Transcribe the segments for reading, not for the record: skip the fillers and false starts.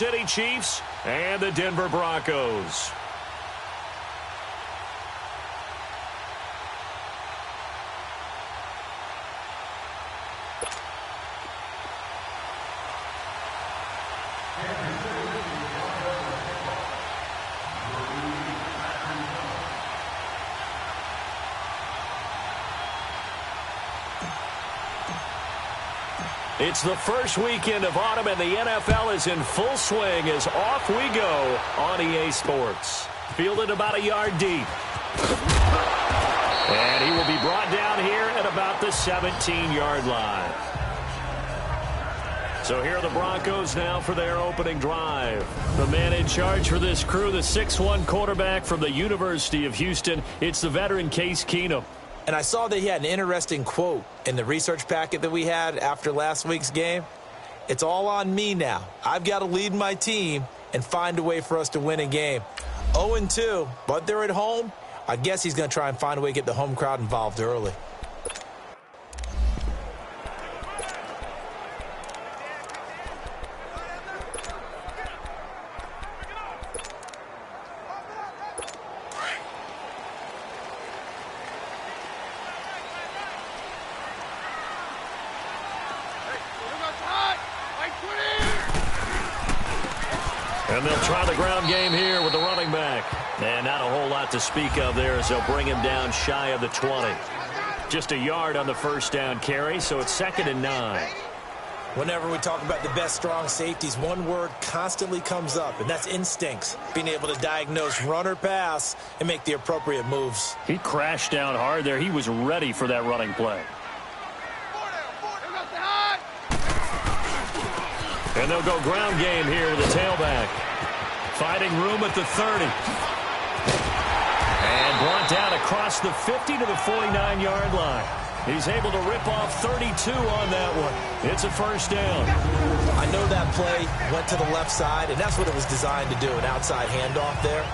City Chiefs and the Denver Broncos. It's the first weekend of autumn, and the NFL is in full swing as off we go on EA Sports. Fielded about a yard deep. And he will be brought down here at about the 17-yard line. So here are the Broncos now for their opening drive. The man in charge for this crew, the 6'1 quarterback from the University of Houston. It's the veteran Case Keenum. And I saw that he had an interesting quote in the research packet that we had after last week's game. It's all on me now. I've got to lead my team and find a way for us to win a game. 0-2, but they're at home. I guess he's going to try and find a way to get the home crowd involved early. And they'll try the ground game here with the running back. And not a whole lot to speak of there as they'll bring him down shy of the 20. Just a yard on the first down carry, so it's 2nd and 9. Whenever we talk about the best strong safeties, one word constantly comes up, and that's instincts. Being able to diagnose run or pass and make the appropriate moves. He crashed down hard there. He was ready for that running play. And they'll go ground game here with the tailback. Finding room at the 30. And brought down across the 50 to the 49-yard line. He's able to rip off 32 on that one. It's a first down. I know that play went to the left side, and that's what it was designed to do, an outside handoff there.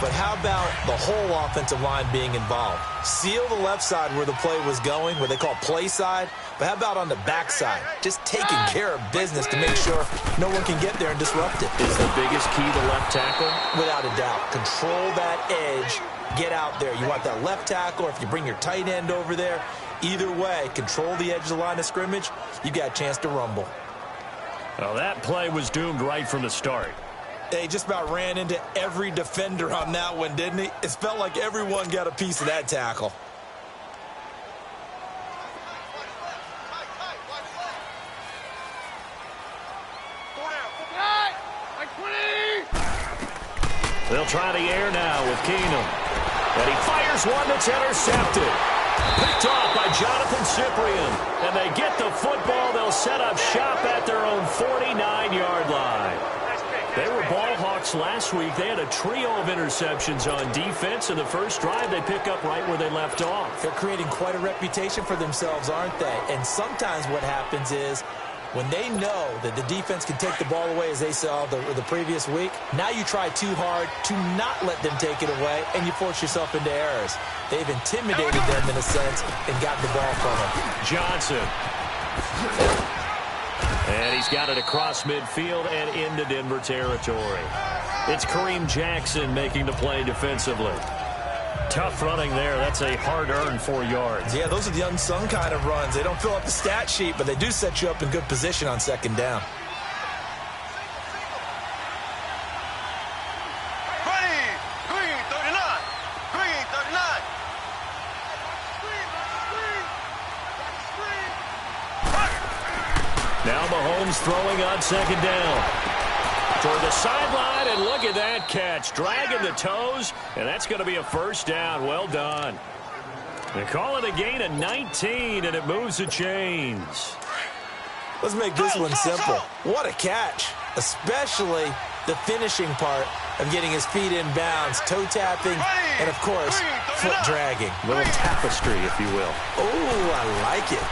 But how about the whole offensive line being involved? Seal the left side where the play was going, what they call play side. But how about on the backside? Just taking care of business to make sure no one can get there and disrupt it. Is the biggest key to left tackle? Without a doubt. Control that edge. Get out there. You want that left tackle, or if you bring your tight end over there, either way, control the edge of the line of scrimmage, you got a chance to rumble. Well, that play was doomed right from the start. They just about ran into every defender on that one, didn't he? It felt like everyone got a piece of that tackle. They'll try the air now with Keenum. And he fires one that's intercepted. Picked off by Jonathan Cyprien. And they get the football. They'll set up shop at their own 49-yard line. They were ball hawks last week. They had a trio of interceptions on defense. In the first drive, they pick up right where they left off. They're creating quite a reputation for themselves, aren't they? And sometimes what happens is when they know that the defense can take the ball away, as they saw the previous week, now you try too hard to not let them take it away, and you force yourself into errors. They've intimidated them in a sense and gotten the ball from them. Johnson. And he's got it across midfield and into Denver territory. It's Kareem Jackson making the play defensively. Tough running there. That's a hard-earned 4 yards. Yeah, those are the unsung kind of runs. They don't fill up the stat sheet, but they do set you up in good position on second down. Now Mahomes throwing on second down. Toward the sideline, and look at that catch. Dragging the toes, and that's going to be a first down. Well done. They call it a gain of 19, and it moves the chains. Let's make this one simple. What a catch, especially the finishing part of getting his feet in bounds, toe tapping, and, of course, foot dragging. A little tapestry, if you will. Oh, I like it.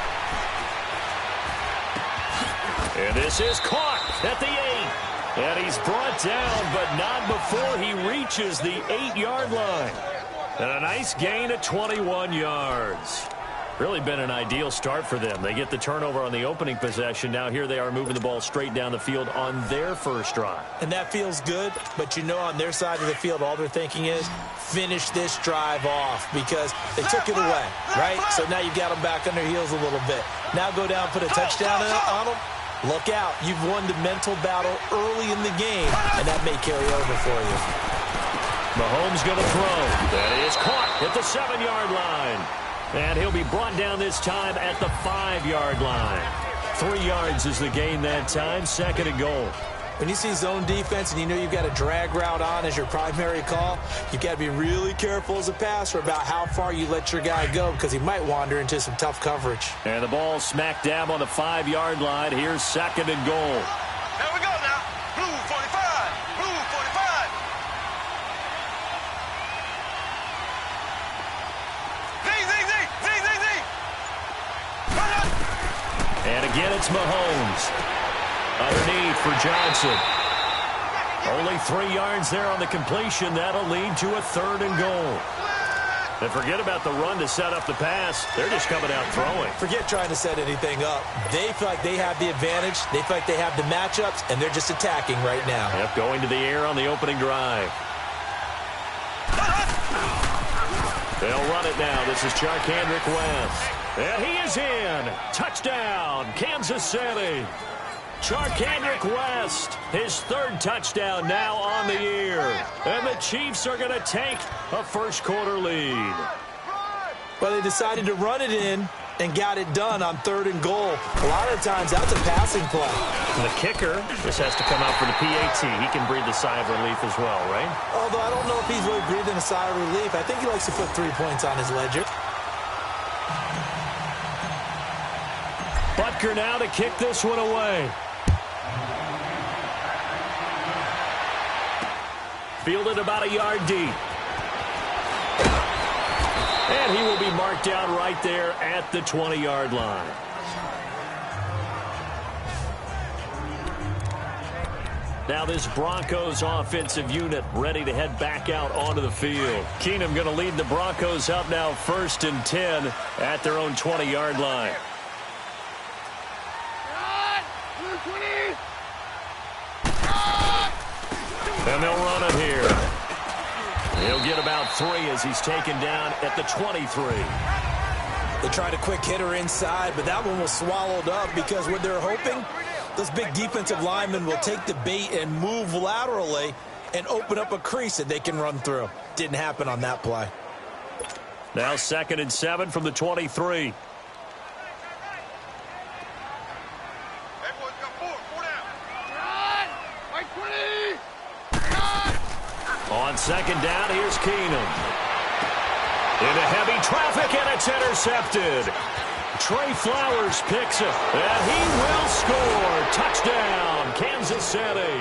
And this is caught at the 8. And he's brought down, but not before he reaches the 8-yard line. And a nice gain of 21 yards. Really been an ideal start for them. They get the turnover on the opening possession. Now here they are moving the ball straight down the field on their first drive. And that feels good, but you know on their side of the field, all they're thinking is finish this drive off because they took it away, right? So now you've got them back on their heels a little bit. Now go down, put a touchdown on them. Look out. You've won the mental battle early in the game, and that may carry over for you. Mahomes going to throw. That is caught at the 7-yard line. And he'll be brought down this time at the 5-yard line. 3 yards is the gain that time, 2nd and goal. When you see zone defense and you know you've got a drag route on as your primary call, you've got to be really careful as a passer about how far you let your guy go because he might wander into some tough coverage. And the ball smack dab on the 5-yard line. Here's 2nd and goal. There we go now. Blue 45. Blue 45. And again, it's Mahomes. Underneath for Johnson. Only 3 yards there on the completion. That'll lead to a 3rd and goal. And forget about the run to set up the pass. They're just coming out throwing. Forget trying to set anything up. They feel like they have the advantage. They feel like they have the matchups, and they're just attacking right now. Yep, going to the air on the opening drive. They'll run it now. This is Charcandrick West. And he is in. Touchdown, Kansas City. Charcandrick West, his 3rd touchdown now on the year. And the Chiefs are going to take a first-quarter lead. Well, they decided to run it in and got it done on 3rd and goal. A lot of times, that's a passing play. And the kicker just has to come out for the PAT. He can breathe a sigh of relief as well, right? Although I don't know if he's really breathing a sigh of relief. I think he likes to put 3 points on his ledger. Butker now to kick this one away. Fielded about a yard deep. And he will be marked down right there at the 20-yard line. Now this Broncos offensive unit ready to head back out onto the field. Keenum going to lead the Broncos up now 1st and 10 at their own 20-yard line. And they'll run it here. He'll get about 3 as he's taken down at the 23. They tried a quick hitter inside, but that one was swallowed up because what they're hoping, those big defensive linemen will take the bait and move laterally and open up a crease that they can run through. Didn't happen on that play. Now 2nd and 7 from the 23. On 2nd down, here's Keenum. Into heavy traffic, and it's intercepted. Trey Flowers picks it, and he will score. Touchdown, Kansas City.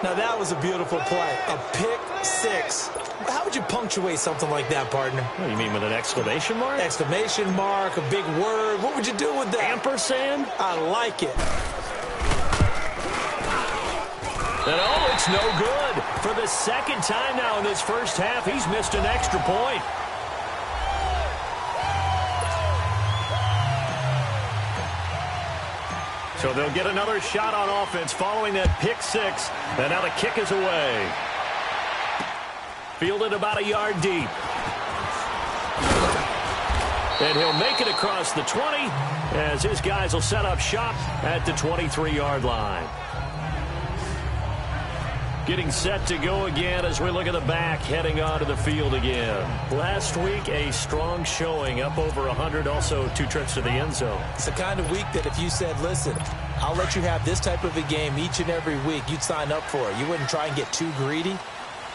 Now, that was a beautiful play. A pick 6. How would you punctuate something like that, partner? What do you mean, with an exclamation mark? Exclamation mark, a big word. What would you do with that? Ampersand? I like it. And oh, it's no good. For the 2nd time now in this first half, he's missed an extra point. So they'll get another shot on offense following that pick 6. And now the kick is away. Fielded about a yard deep. And he'll make it across the 20 as his guys will set up shop at the 23-yard line. Getting set to go again as we look at the back, heading onto the field again. Last week, a strong showing, up over 100, also 2 trips to the end zone. It's the kind of week that if you said, listen, I'll let you have this type of a game each and every week, you'd sign up for it. You wouldn't try and get too greedy.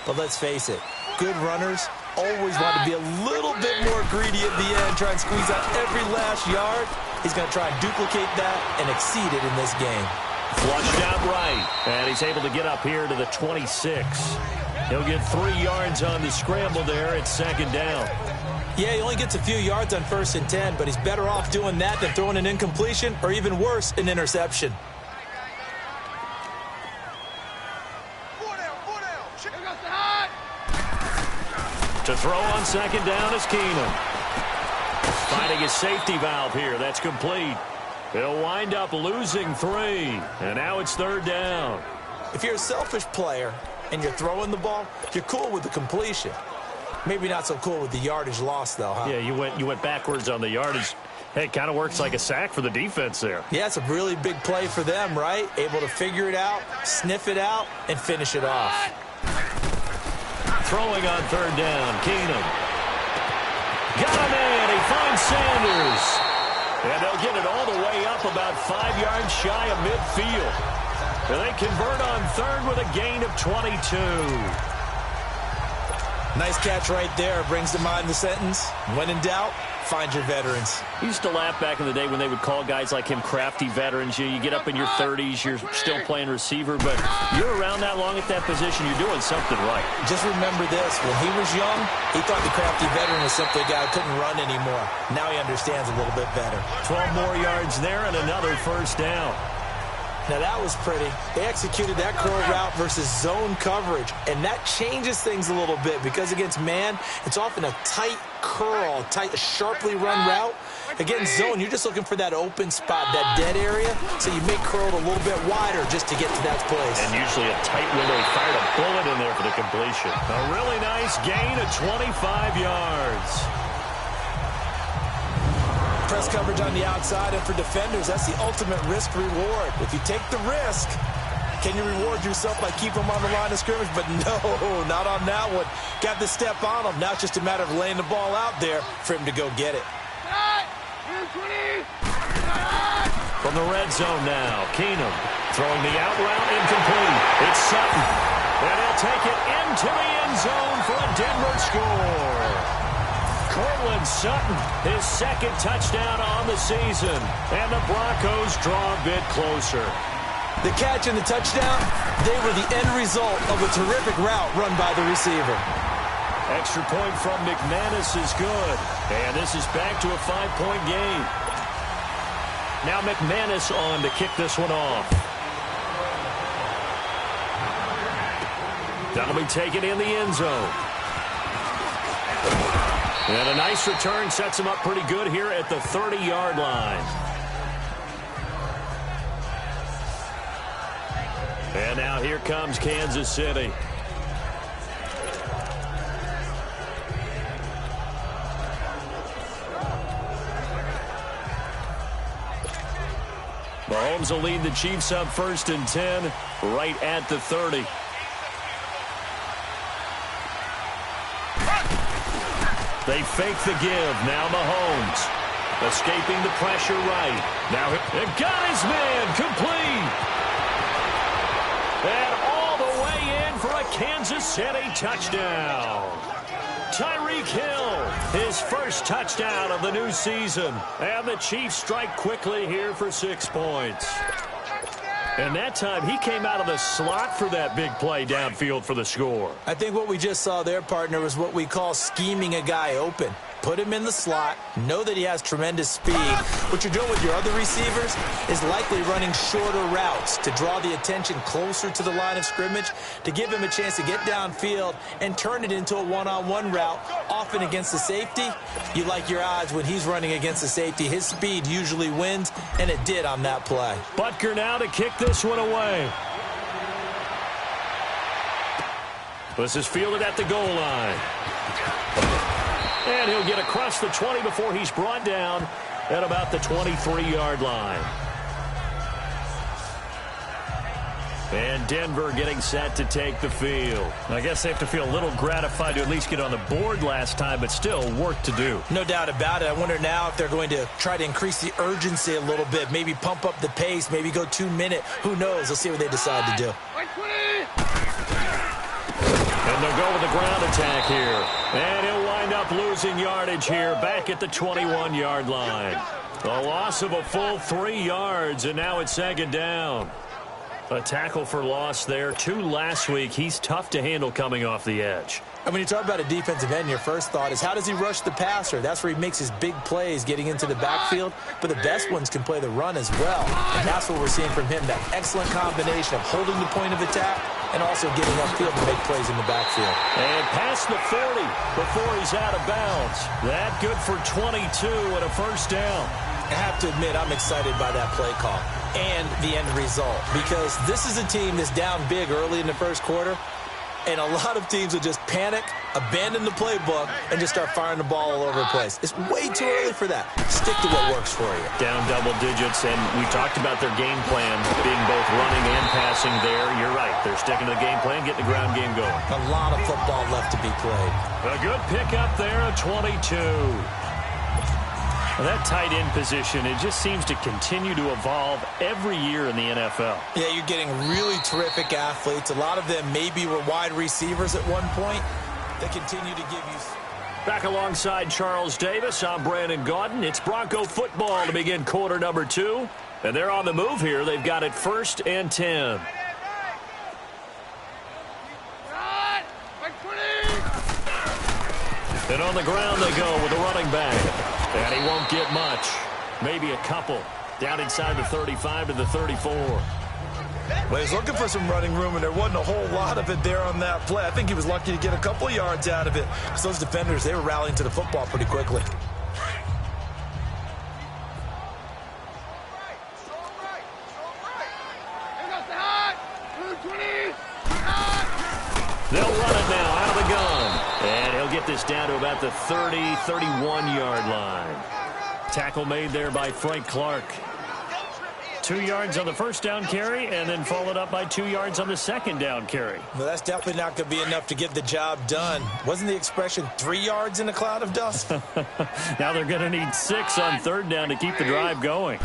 But let's face it, good runners always want to be a little bit more greedy at the end, try and squeeze out every last yard. He's going to try and duplicate that and exceed it in this game. Flushed out right, and he's able to get up here to the 26. He'll get 3 yards on the scramble there at 2nd down. Yeah, he only gets a few yards on 1st and 10, but he's better off doing that than throwing an incompletion or even worse, an interception. To throw on second down is Keenum. Finding his safety valve here. That's complete. He'll wind up losing 3. And now it's third down. If you're a selfish player and you're throwing the ball, you're cool with the completion. Maybe not so cool with the yardage loss, though, huh? Yeah, you went backwards on the yardage. Hey, it kind of works like a sack for the defense there. Yeah, it's a really big play for them, right? Able to figure it out, sniff it out, and finish it off. Throwing on third down, Keenum. Got a man. He finds Sanders. And they'll get it all the way up about 5 yards shy of midfield. And they convert on third with a gain of 22. Nice catch right there. Brings to mind the sentence, when in doubt, find your veterans. I used to laugh back in the day when they would call guys like him crafty veterans. You get up in your 30s, you're still playing receiver, but you're around that long at that position, you're doing something right. Just remember this. When he was young, he thought the crafty veteran was simply a guy who couldn't run anymore. Now he understands a little bit better. 12 more yards there and another first down. Now, that was pretty. They executed that curl route versus zone coverage, and that changes things a little bit because against man, it's often a tight curl, tight, sharply run route. Against zone, you're just looking for that open spot, that dead area, so you make curl a little bit wider just to get to that place. And usually a tight window. He fired a bullet in there for the completion. A really nice gain of 25 yards. Press coverage on the outside, and for defenders, that's the ultimate risk-reward. If you take the risk, can you reward yourself by keeping them on the line of scrimmage? But no, not on that one. Got the step on him. Now it's just a matter of laying the ball out there for him to go get it. From the red zone now, Keenum throwing the out route incomplete. It's Sutton, and he'll take it into the end zone for a Denver score. Cortland Sutton, his second touchdown on the season. And the Broncos draw a bit closer. The catch and the touchdown, they were the end result of a terrific route run by the receiver. Extra point from McManus is good. And this is back to a 5-point game. Now McManus on to kick this one off. That'll be taken in the end zone. And a nice return sets him up pretty good here at the 30-yard line. And now here comes Kansas City. Mahomes will lead the Chiefs up 1st and 10 right at the 30. They fake the give. Now Mahomes escaping the pressure right. Now he got his man complete. And all the way in for a Kansas City touchdown. Tyreek Hill, his first touchdown of the new season. And the Chiefs strike quickly here for 6 points. And that time, he came out of the slot for that big play downfield for the score. I think what we just saw there, partner, was what we call scheming a guy open. Put him in the slot, know that he has tremendous speed. What you're doing with your other receivers is likely running shorter routes to draw the attention closer to the line of scrimmage, to give him a chance to get downfield and turn it into a one-on-one route, often against the safety. You like your odds when he's running against the safety. His speed usually wins, and it did on that play. Butker now to kick this one away. This is fielded at the goal line. And he'll get across the 20 before he's brought down at about the 23-yard line. And Denver getting set to take the field. I guess they have to feel a little gratified to at least get on the board last time, but still work to do. No doubt about it. I wonder now if they're going to try to increase the urgency a little bit, maybe pump up the pace, maybe go 2-minute. Who knows? Let's see what they decide to do. And they'll go with the ground attack here. And he'll wind up losing yardage here back at the 21-yard line. A loss of a full 3 yards, and now it's second down. A tackle for loss there. 2 last week. He's tough to handle coming off the edge. And when you talk about a defensive end, your first thought is, how does he rush the passer? That's where he makes his big plays getting into the backfield. But the best ones can play the run as well. And that's what we're seeing from him, that excellent combination of holding the point of attack and also getting upfield to make plays in the backfield. And past the 40 before he's out of bounds. That good for 22 and a first down. I have to admit, I'm excited by that play call and the end result, because this is a team that's down big early in the first quarter, and a lot of teams will just panic, abandon the playbook, and just start firing the ball all over the place. It's way too early for that. Stick to what works for you. Down double digits, and we talked about their game plan being both running and passing there. You're right. They're sticking to the game plan, getting the ground game going. A lot of football left to be played. A good pickup there, a 22. Well, that tight end position, it just seems to continue to evolve every year in the NFL. Yeah, you're getting really terrific athletes. A lot of them maybe were wide receivers at one point. They continue to give you... Back alongside Charles Davis, I'm Brandon Gaudin. It's Bronco football to begin quarter number 2. And they're on the move here. They've got it 1st and 10. And on the ground they go with the running back. And he won't get much. Maybe a couple. Down inside the 35 to the 34. Well, he's looking for some running room, and there wasn't a whole lot of it there on that play. I think he was lucky to get a couple yards out of it, because those defenders, they were rallying to the football pretty quickly. They'll run it now out of the gun. And he'll get this down to about the 30, 31-yard line. Tackle made there by Frank Clark. 2 yards on the first down carry, and then followed up by 2 yards on the second down carry. Well, that's definitely not going to be enough to get the job done. Wasn't the expression 3 yards in a cloud of dust? Now they're going to need 6 on third down to keep the drive going.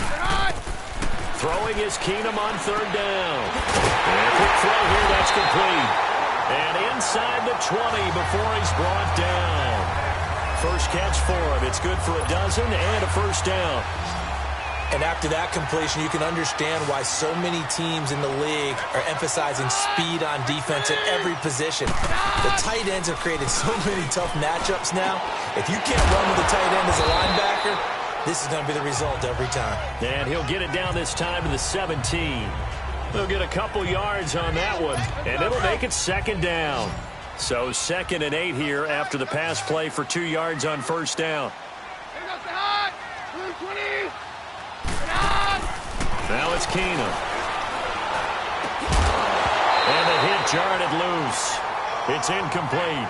Throwing is Keenum on third down. And a quick throw here, that's complete. And inside the 20 before he's brought down. First catch for him. It's good for a dozen and a first down. And after that completion, you can understand why so many teams in the league are emphasizing speed on defense at every position. The tight ends have created so many tough matchups now. If you can't run with the tight end as a linebacker, this is going to be the result every time. And he'll get it down this time to the 17. They'll get a couple yards on that one, and it'll make it second down. So 2nd and 8 here after the pass play for 2 yards on first down. Now it's Keenum. And the hit jarred it loose. It's incomplete.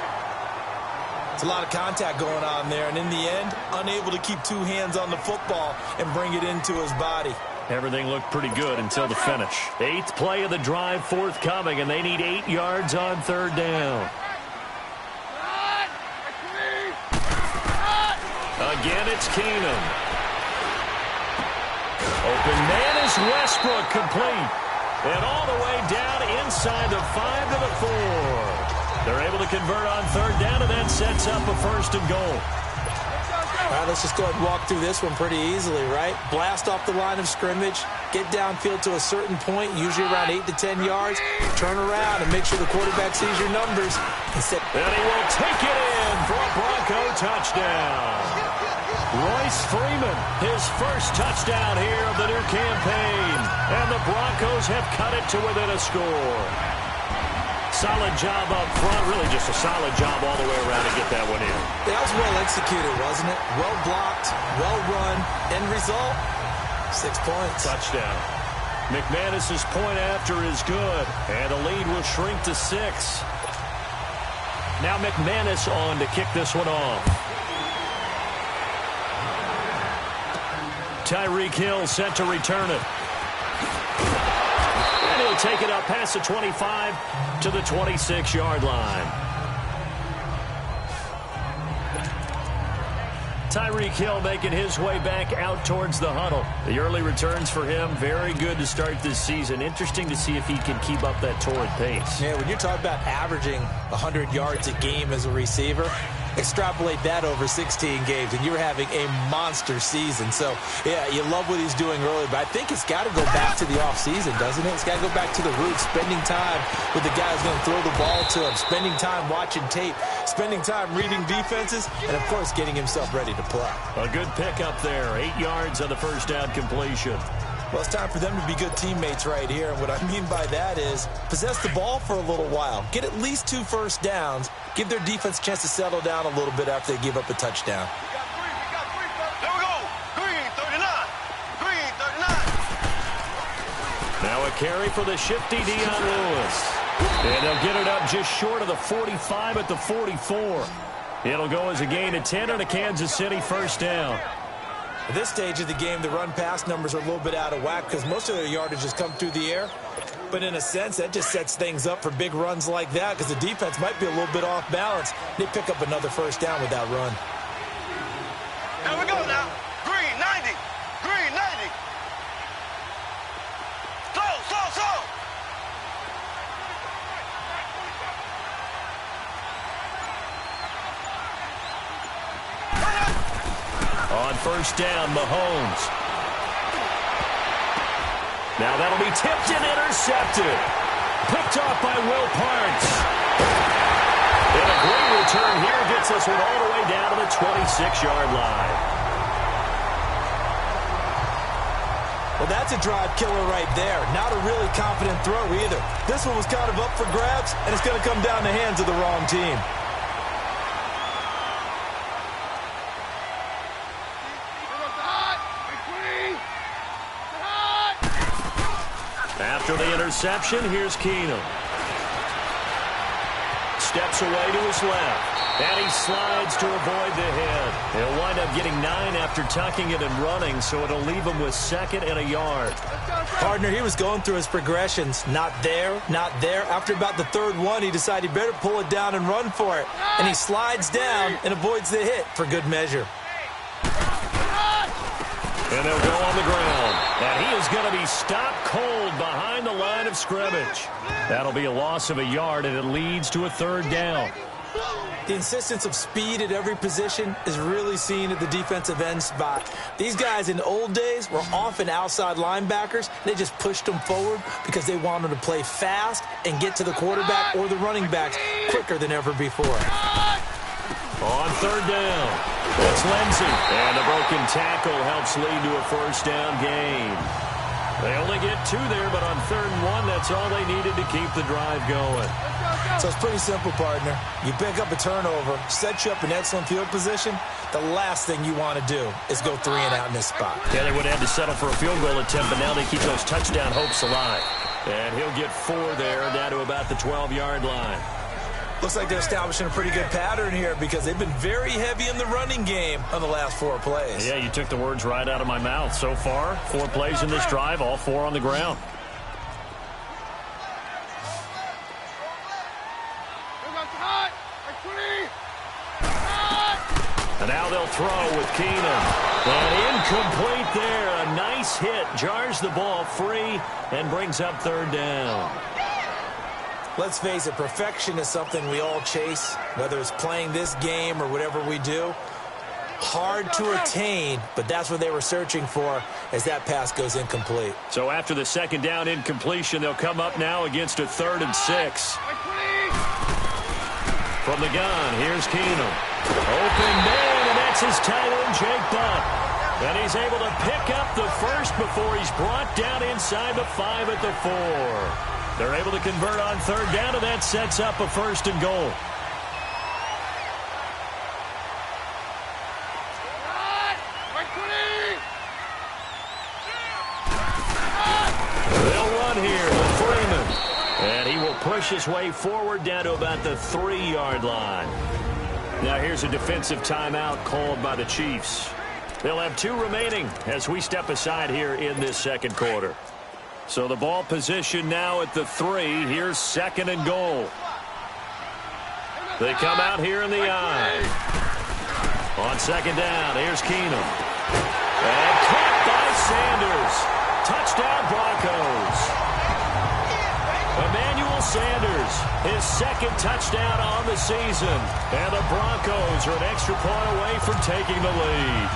It's a lot of contact going on there, and in the end, unable to keep 2 hands on the football and bring it into his body. Everything looked pretty good until the finish. 8th play of the drive forthcoming, and they need 8 yards on third down. Again, it's Keenum. Open man is Westbrook, complete. And all the way down inside the 5 to the 4. They're able to convert on third down, and that sets up a 1st and goal. All right, let's just go ahead and walk through this one pretty easily, right? Blast off the line of scrimmage, get downfield to a certain point, usually around 8 to 10 yards, turn around and make sure the quarterback sees your numbers. And he will take it in for a Bronco touchdown. Royce Freeman, his first touchdown here of the new campaign. And the Broncos have cut it to within a score. Solid job up front, really just a solid job all the way around to get that one in. That was well executed, wasn't it? Well blocked, well run. End result, 6 points. Touchdown. McManus's point after is good, and the lead will shrink to 6. Now McManus on to kick this one off. Tyreek Hill set to return it. And he'll take it up past the 25 to the 26-yard line. Tyreek Hill making his way back out towards the huddle. The early returns for him, very good to start this season. Interesting to see if he can keep up that torrid pace. Yeah, when you're talking about averaging 100 yards a game as a receiver, Extrapolate that over 16 games, and you're having a monster season. So, yeah, you love what he's doing early, but I think it's got to go back to the offseason, doesn't it? It's got to go back to the roots, spending time with the guy who's going to throw the ball to him, spending time watching tape, spending time reading defenses, and, of course, getting himself ready to play. A good pickup there, 8 yards on the first down completion. Well, it's time for them to be good teammates right here. And what I mean by that is possess the ball for a little while. Get at least 2 first downs. Give their defense a chance to settle down a little bit after they give up a touchdown. There we go. Green 39. Green 39. Now a carry for the shifty Dion Lewis. And they'll get it up just short of the 45 at the 44. It'll go as a gain of 10 and a Kansas City first down. At this stage of the game, the run-pass numbers are a little bit out of whack because most of their yardage has come through the air. But in a sense, that just sets things up for big runs like that because the defense might be a little bit off balance. They pick up another first down with that run. There we go now. Green 90. Green 90. Slow. On first down, Mahomes. Now that'll be tipped and intercepted. Picked off by Will Parks. And a great return here gets us one all the way down to the 26-yard line. Well, that's a drive killer right there. Not a really confident throw either. This one was kind of up for grabs, and it's going to come down the hands of the wrong team. After the interception, here's Keenum. Steps away to his left. And he slides to avoid the hit. He'll wind up getting 9 after tucking it and running, so it'll leave him with 2nd and a yard. Partner, he was going through his progressions. Not there, not there. After about the 3rd one, he decided he better pull it down and run for it. And he slides down and avoids the hit for good measure. And they'll go on the ground. And he is going to be stopped cold behind the line of scrimmage. That'll be a loss of a yard, and it leads to a 3rd down. The insistence of speed at every position is really seen at the defensive end spot. These guys in the old days were often outside linebackers. They just pushed them forward because they wanted to play fast and get to the quarterback or the running backs quicker than ever before. On 3rd down, it's Lindsey. And a broken tackle helps lead to a first down gain. They only get 2 there, but on 3rd and 1, that's all they needed to keep the drive going. So it's pretty simple, partner. You pick up a turnover, set you up in excellent field position. The last thing you want to do is go 3 and out in this spot. Yeah, they would have had to settle for a field goal attempt, but now they keep those touchdown hopes alive. And he'll get 4 there, down to about the 12-yard line. Looks like they're establishing a pretty good pattern here because they've been very heavy in the running game on the last 4 plays. Yeah, you took the words right out of my mouth. So far, 4 plays in this drive, all 4 on the ground. And now they'll throw with Keenum. And incomplete there. A nice hit. Jars the ball free and brings up 3rd down. Let's face it, perfection is something we all chase, whether it's playing this game or whatever we do. Hard to attain, but that's what they were searching for as that pass goes incomplete. So after the 2nd down incompletion, they'll come up now against a 3rd and 6. From the gun, here's Keenum. Open man, and that's his tight end, Jake Butt. And he's able to pick up the first before he's brought down inside the 5 at the 4. They're able to convert on 3rd down, and that sets up a 1st and goal. They'll run here with Freeman. And he will push his way forward down to about the 3-yard line. Now here's a defensive timeout called by the Chiefs. They'll have 2 remaining as we step aside here in this 2nd quarter. So the ball position now at the 3. Here's 2nd and goal. They come out here in the I. On 2nd down, here's Keenum. And caught by Sanders. Touchdown Broncos. Emmanuel Sanders his second touchdown on the season. And the Broncos are an extra point away from taking the lead.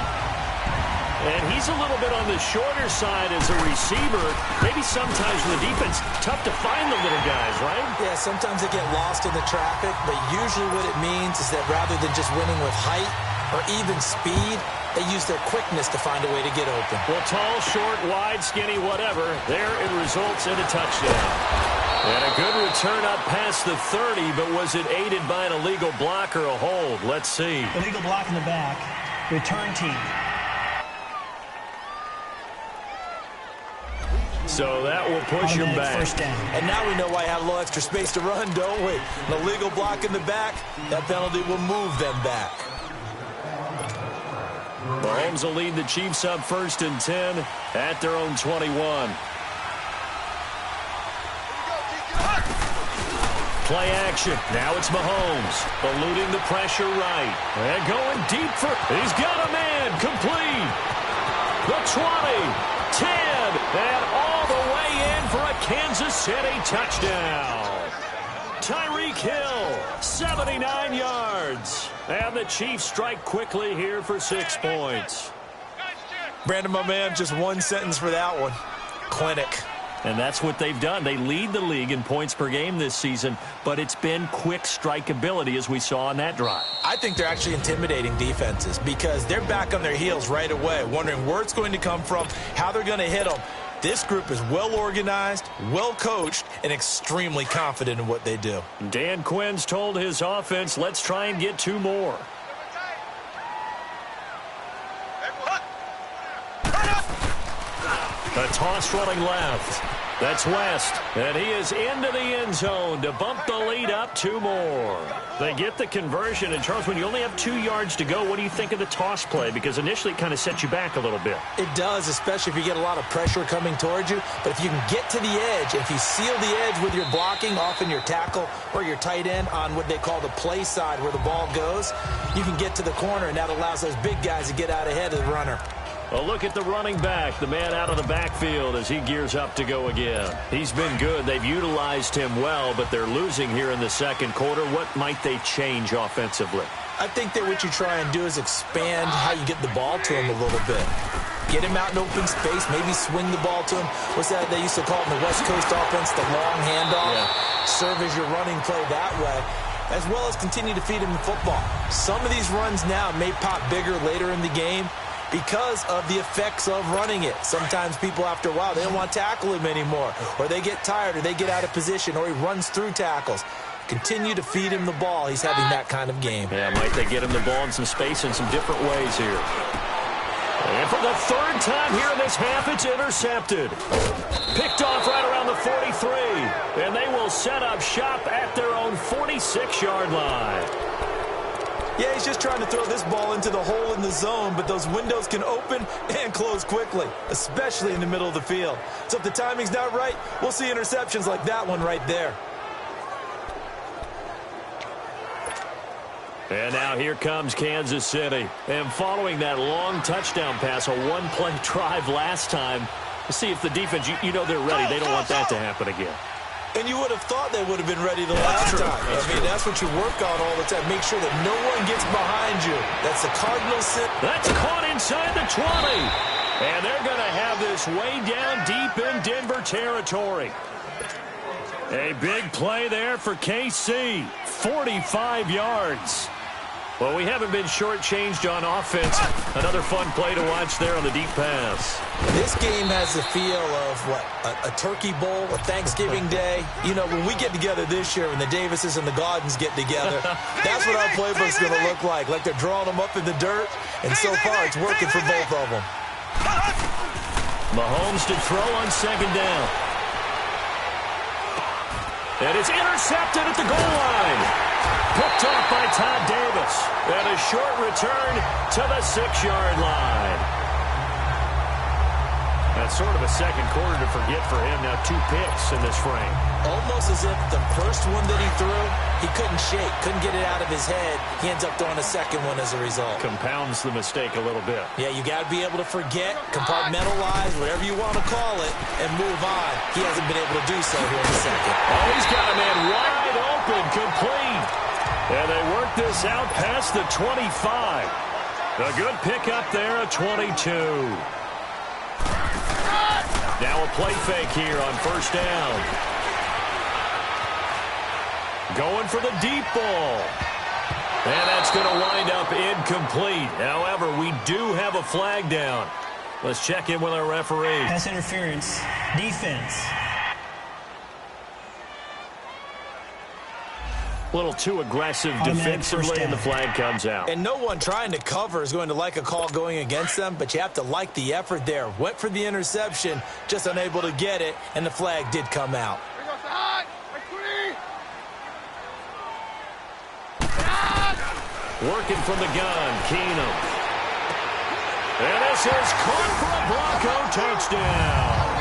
And he's a little bit on the shorter side as a receiver. Maybe sometimes for the defense, tough to find the little guys, right? Yeah, sometimes they get lost in the traffic, but usually what it means is that rather than just winning with height or even speed, they use their quickness to find a way to get open. Well, tall, short, wide, skinny, whatever, there it results in a touchdown. And a good return up past the 30, but was it aided by an illegal block or a hold? Let's see. Illegal block in the back. Return team. So that will push him back. First down. And now we know why I have a little extra space to run, don't we? An illegal block in the back, that penalty will move them back. Mahomes will lead the Chiefs up 1st and 10 at their own 21. Play action. Now it's Mahomes. Eluding the pressure right. And going deep for... He's got a man. Complete. The 20. 10. And all the way in for a Kansas City touchdown. Tyreek Hill, 79 yards. And the Chiefs strike quickly here for 6 points. Brandon, my man, just one sentence for that one. Clinic. And that's what they've done. They lead the league in points per game this season, but it's been quick strikeability as we saw on that drive. I think they're actually intimidating defenses because they're back on their heels right away, wondering where it's going to come from, how they're going to hit them. This group is well organized, well coached, and extremely confident in what they do. Dan Quinn's told his offense, let's try and get 2 more. A toss running left. That's West. And he is into the end zone to bump the lead up 2 more. They get the conversion. And, Charles, when you only have 2 yards to go, what do you think of the toss play? Because initially it kind of sets you back a little bit. It does, especially if you get a lot of pressure coming towards you. But if you can get to the edge, if you seal the edge with your blocking, often your tackle or your tight end on what they call the play side where the ball goes, you can get to the corner, and that allows those big guys to get out ahead of the runner. A look at the running back, the man out of the backfield as he gears up to go again. He's been good. They've utilized him well, but they're losing here in the second quarter. What might they change offensively? I think that what you try and do is expand how you get the ball to him a little bit. Get him out in open space, maybe swing the ball to him. What's that they used to call it in the West Coast offense, the long handoff? Yeah. Serve as your running play that way, as well as continue to feed him the football. Some of these runs now may pop bigger later in the game because of the effects of running it. Sometimes people, after a while, they don't want to tackle him anymore, or they get tired, or they get out of position, or he runs through tackles. Continue to feed him the ball. He's having that kind of game. Yeah, might they get him the ball in some space in some different ways here. And for the 3rd time here in this half, it's intercepted. Picked off right around the 43. And they will set up shop at their own 46-yard line. Yeah, he's just trying to throw this ball into the hole in the zone, but those windows can open and close quickly, especially in the middle of the field. So if the timing's not right, we'll see interceptions like that one right there. And now here comes Kansas City. And following that long touchdown pass, a one-play drive last time, to see if the defense, you know they're ready. They don't want that to happen again. And you would have thought they would have been ready the last time. That's what you work on all the time. Make sure that no one gets behind you. That's the cardinal sin. That's caught inside the 20. And they're going to have this way down deep in Denver territory. A big play there for KC. 45 yards. Well, we haven't been shortchanged on offense. Another fun play to watch there on the deep pass. This game has the feel of, a turkey bowl, a Thanksgiving Day. You know, when we get together this year, when the Davises and the Gaudens get together, that's what our playbook's going to look like. Like they're drawing them up in the dirt, and so far it's working for both of them. Mahomes to throw on 2nd down. And it's intercepted at the goal line. Picked off by Todd Davis. And a short return to the 6-yard line. It's sort of a second quarter to forget for him. Now 2 picks in this frame. Almost as if the first one that he threw, he couldn't shake, couldn't get it out of his head. He ends up throwing a second one as a result. Compounds the mistake a little bit. Yeah, you got to be able to forget, compartmentalize, whatever you want to call it, and move on. He hasn't been able to do so here in the second. Oh, he's got a man wide open, complete. And they work this out past the 25. A good pickup there at 22. Now a play fake here on first down. Going for the deep ball. And that's going to wind up incomplete. However, we do have a flag down. Let's check in with our referee. Pass interference. Defense. A little too aggressive defensively, and the flag comes out. And no one trying to cover is going to like a call going against them, but you have to like the effort there. Went for the interception, just unable to get it, and the flag did come out. Working from the gun, Keenum. And this is caught for a Bronco touchdown.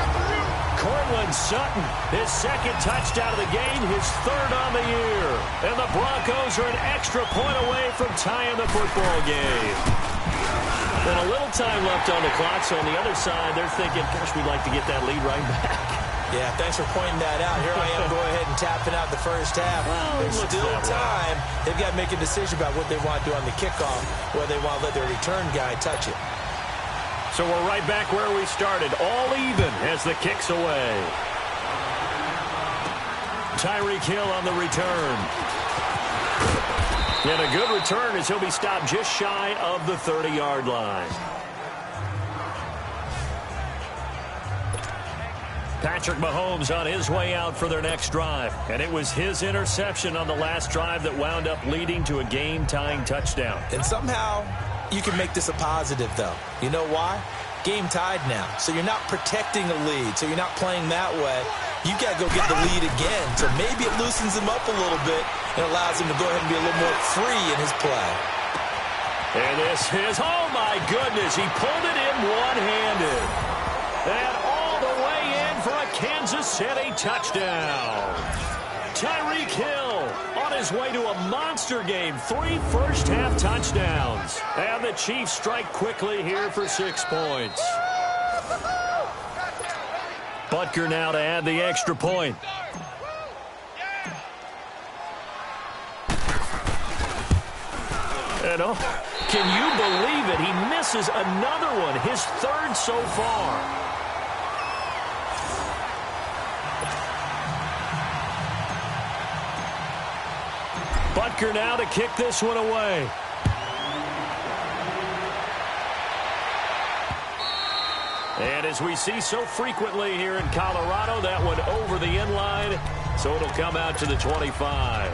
Cortland Sutton, his second touchdown of the game, his third on the year. And the Broncos are an extra point away from tying the football game. And a little time left on the clock, so on the other side, they're thinking, gosh, we'd like to get that lead right back. Yeah, thanks for pointing that out. Here I am going ahead and tapping out the first half. Well, there's still time. They've got to make a decision about what they want to do on the kickoff, whether they want to let their return guy touch it. So we're right back where we started, all even as the kick's away. Tyreek Hill on the return. And a good return as he'll be stopped just shy of the 30-yard line. Patrick Mahomes on his way out for their next drive. And it was his interception on the last drive that wound up leading to a game-tying touchdown. And somehow you can make this a positive, though. You know why? Game tied now. So you're not protecting a lead. So you're not playing that way. You've got to go get the lead again. So maybe it loosens him up a little bit and allows him to go ahead and be a little more free in his play. And this is, oh my goodness, he pulled it in one-handed. And all the way in for a Kansas City touchdown. Tyreek Hill on his way to a monster game. 3 first-half touchdowns. And the Chiefs strike quickly here for 6 points. Butker now to add the extra point. And oh, can you believe it? He misses another one, his third so far. Butker now to kick this one away. And as we see so frequently here in Colorado, that one over the end line, so it'll come out to the 25.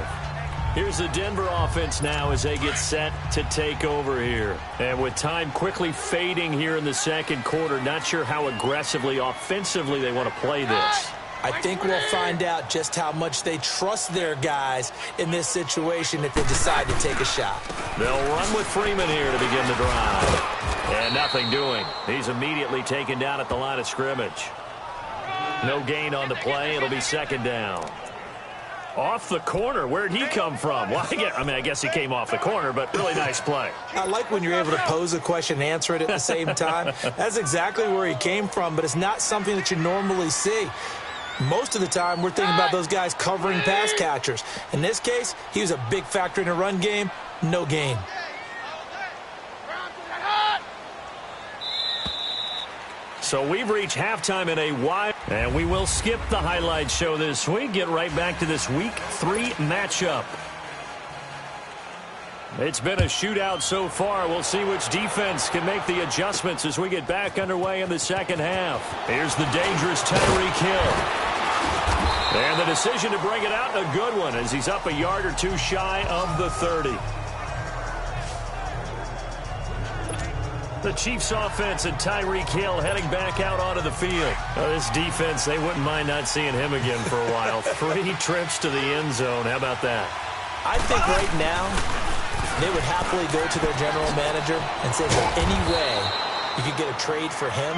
Here's the Denver offense now as they get set to take over here. And with time quickly fading here in the second quarter, not sure how aggressively, offensively they want to play this. I think we'll find out just how much they trust their guys in this situation if they decide to take a shot. They'll run with Freeman here to begin the drive. And nothing doing. He's immediately taken down at the line of scrimmage. No gain on the play. It'll be second down. Off the corner. Where'd he come from? Well, I guess he came off the corner, but really nice play. I like when you're able to pose a question and answer it at the same time. That's exactly where he came from, but it's not something that you normally see. Most of the time, we're thinking about those guys covering pass catchers. In this case, he was a big factor in the run game. No gain. So we've reached halftime in a wide, and we will skip the highlight show this week. Get right back to this Week 3 matchup. It's been a shootout so far. We'll see which defense can make the adjustments as we get back underway in the second half. Here's the dangerous Tyreek Hill. And the decision to bring it out, a good one, as he's up a yard or two shy of the 30. The Chiefs offense and Tyreek Hill heading back out onto the field. This defense, they wouldn't mind not seeing him again for a while. 3 trips to the end zone. How about that? I think right now they would happily go to their general manager and say, is there any way you could get a trade for him?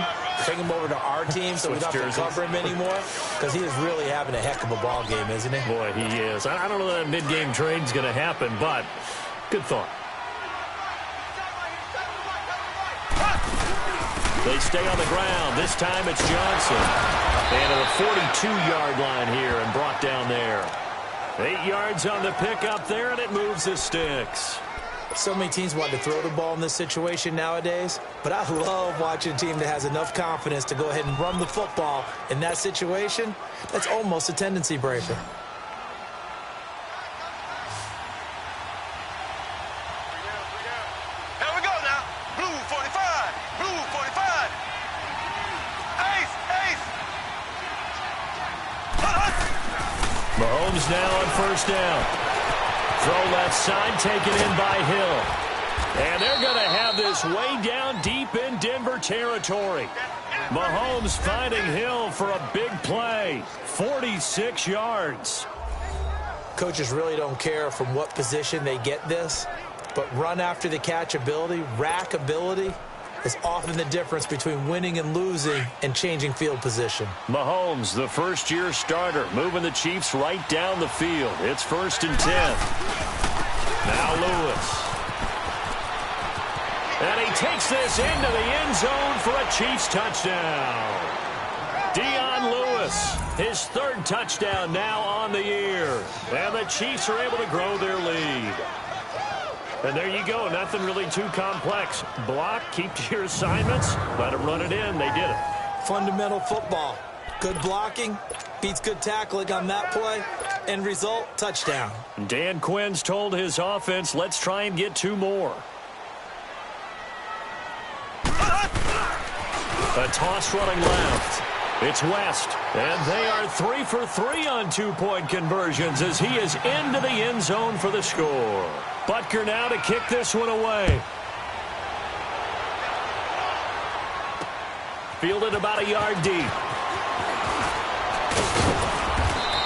Bring him over to our team so we don't have to cover him anymore, because he is really having a heck of a ball game, isn't he? Boy, he is. I don't know that mid-game trade is going to happen, but good thought. They stay on the ground. This time it's Johnson. And to the 42-yard line here and brought down there. 8 yards on the pickup there, and it moves the sticks. So many teams want to throw the ball in this situation nowadays, but I love watching a team that has enough confidence to go ahead and run the football in that situation. That's almost a tendency breaker. Here we go now. Blue 45. Blue 45. Ace, ace. Mahomes now on first down. Throw left side, taken in by Hill. And they're going to have this way down deep in Denver territory. Mahomes finding Hill for a big play. 46 yards. Coaches really don't care from what position they get this, but run after the catch ability, rack ability, is often the difference between winning and losing and changing field position. Mahomes, the first-year starter, moving the Chiefs right down the field. It's 1st and 10. Now Lewis. And he takes this into the end zone for a Chiefs touchdown. Dion Lewis, his 3rd touchdown now on the year. And the Chiefs are able to grow their lead. And there you go. Nothing really too complex. Block, keep to your assignments, let them run it in. They did it. Fundamental football. Good blocking beats good tackling on that play. End result, touchdown. Dan Quinn's told his offense, let's try and get 2 more. A toss running left. It's West. And they are 3 for 3 on 2-point conversions as he is into the end zone for the score. Butker now to kick this one away. Fielded about a yard deep.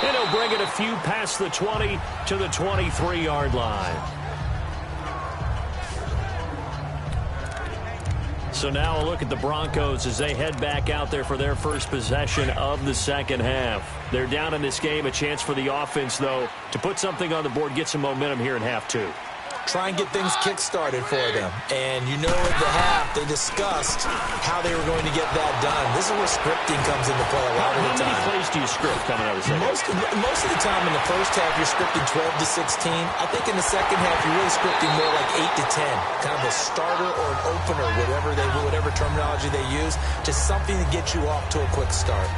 And he'll bring it a few past the 20 to the 23-yard line. So now a look at the Broncos as they head back out there for their first possession of the second half. They're down in this game. A chance for the offense, though, to put something on the board, get some momentum here in half 2. Try and get things kick-started for them. And you know at the half, they discussed how they were going to get that done. This is where scripting comes into play a lot of the time. How many plays do you script coming out of the second half? Most of the time in the first half, you're scripting 12 to 16. I think in the second half, you're really scripting more like 8 to 10. Kind of a starter or an opener, whatever terminology they use. Just something to get you off to a quick start.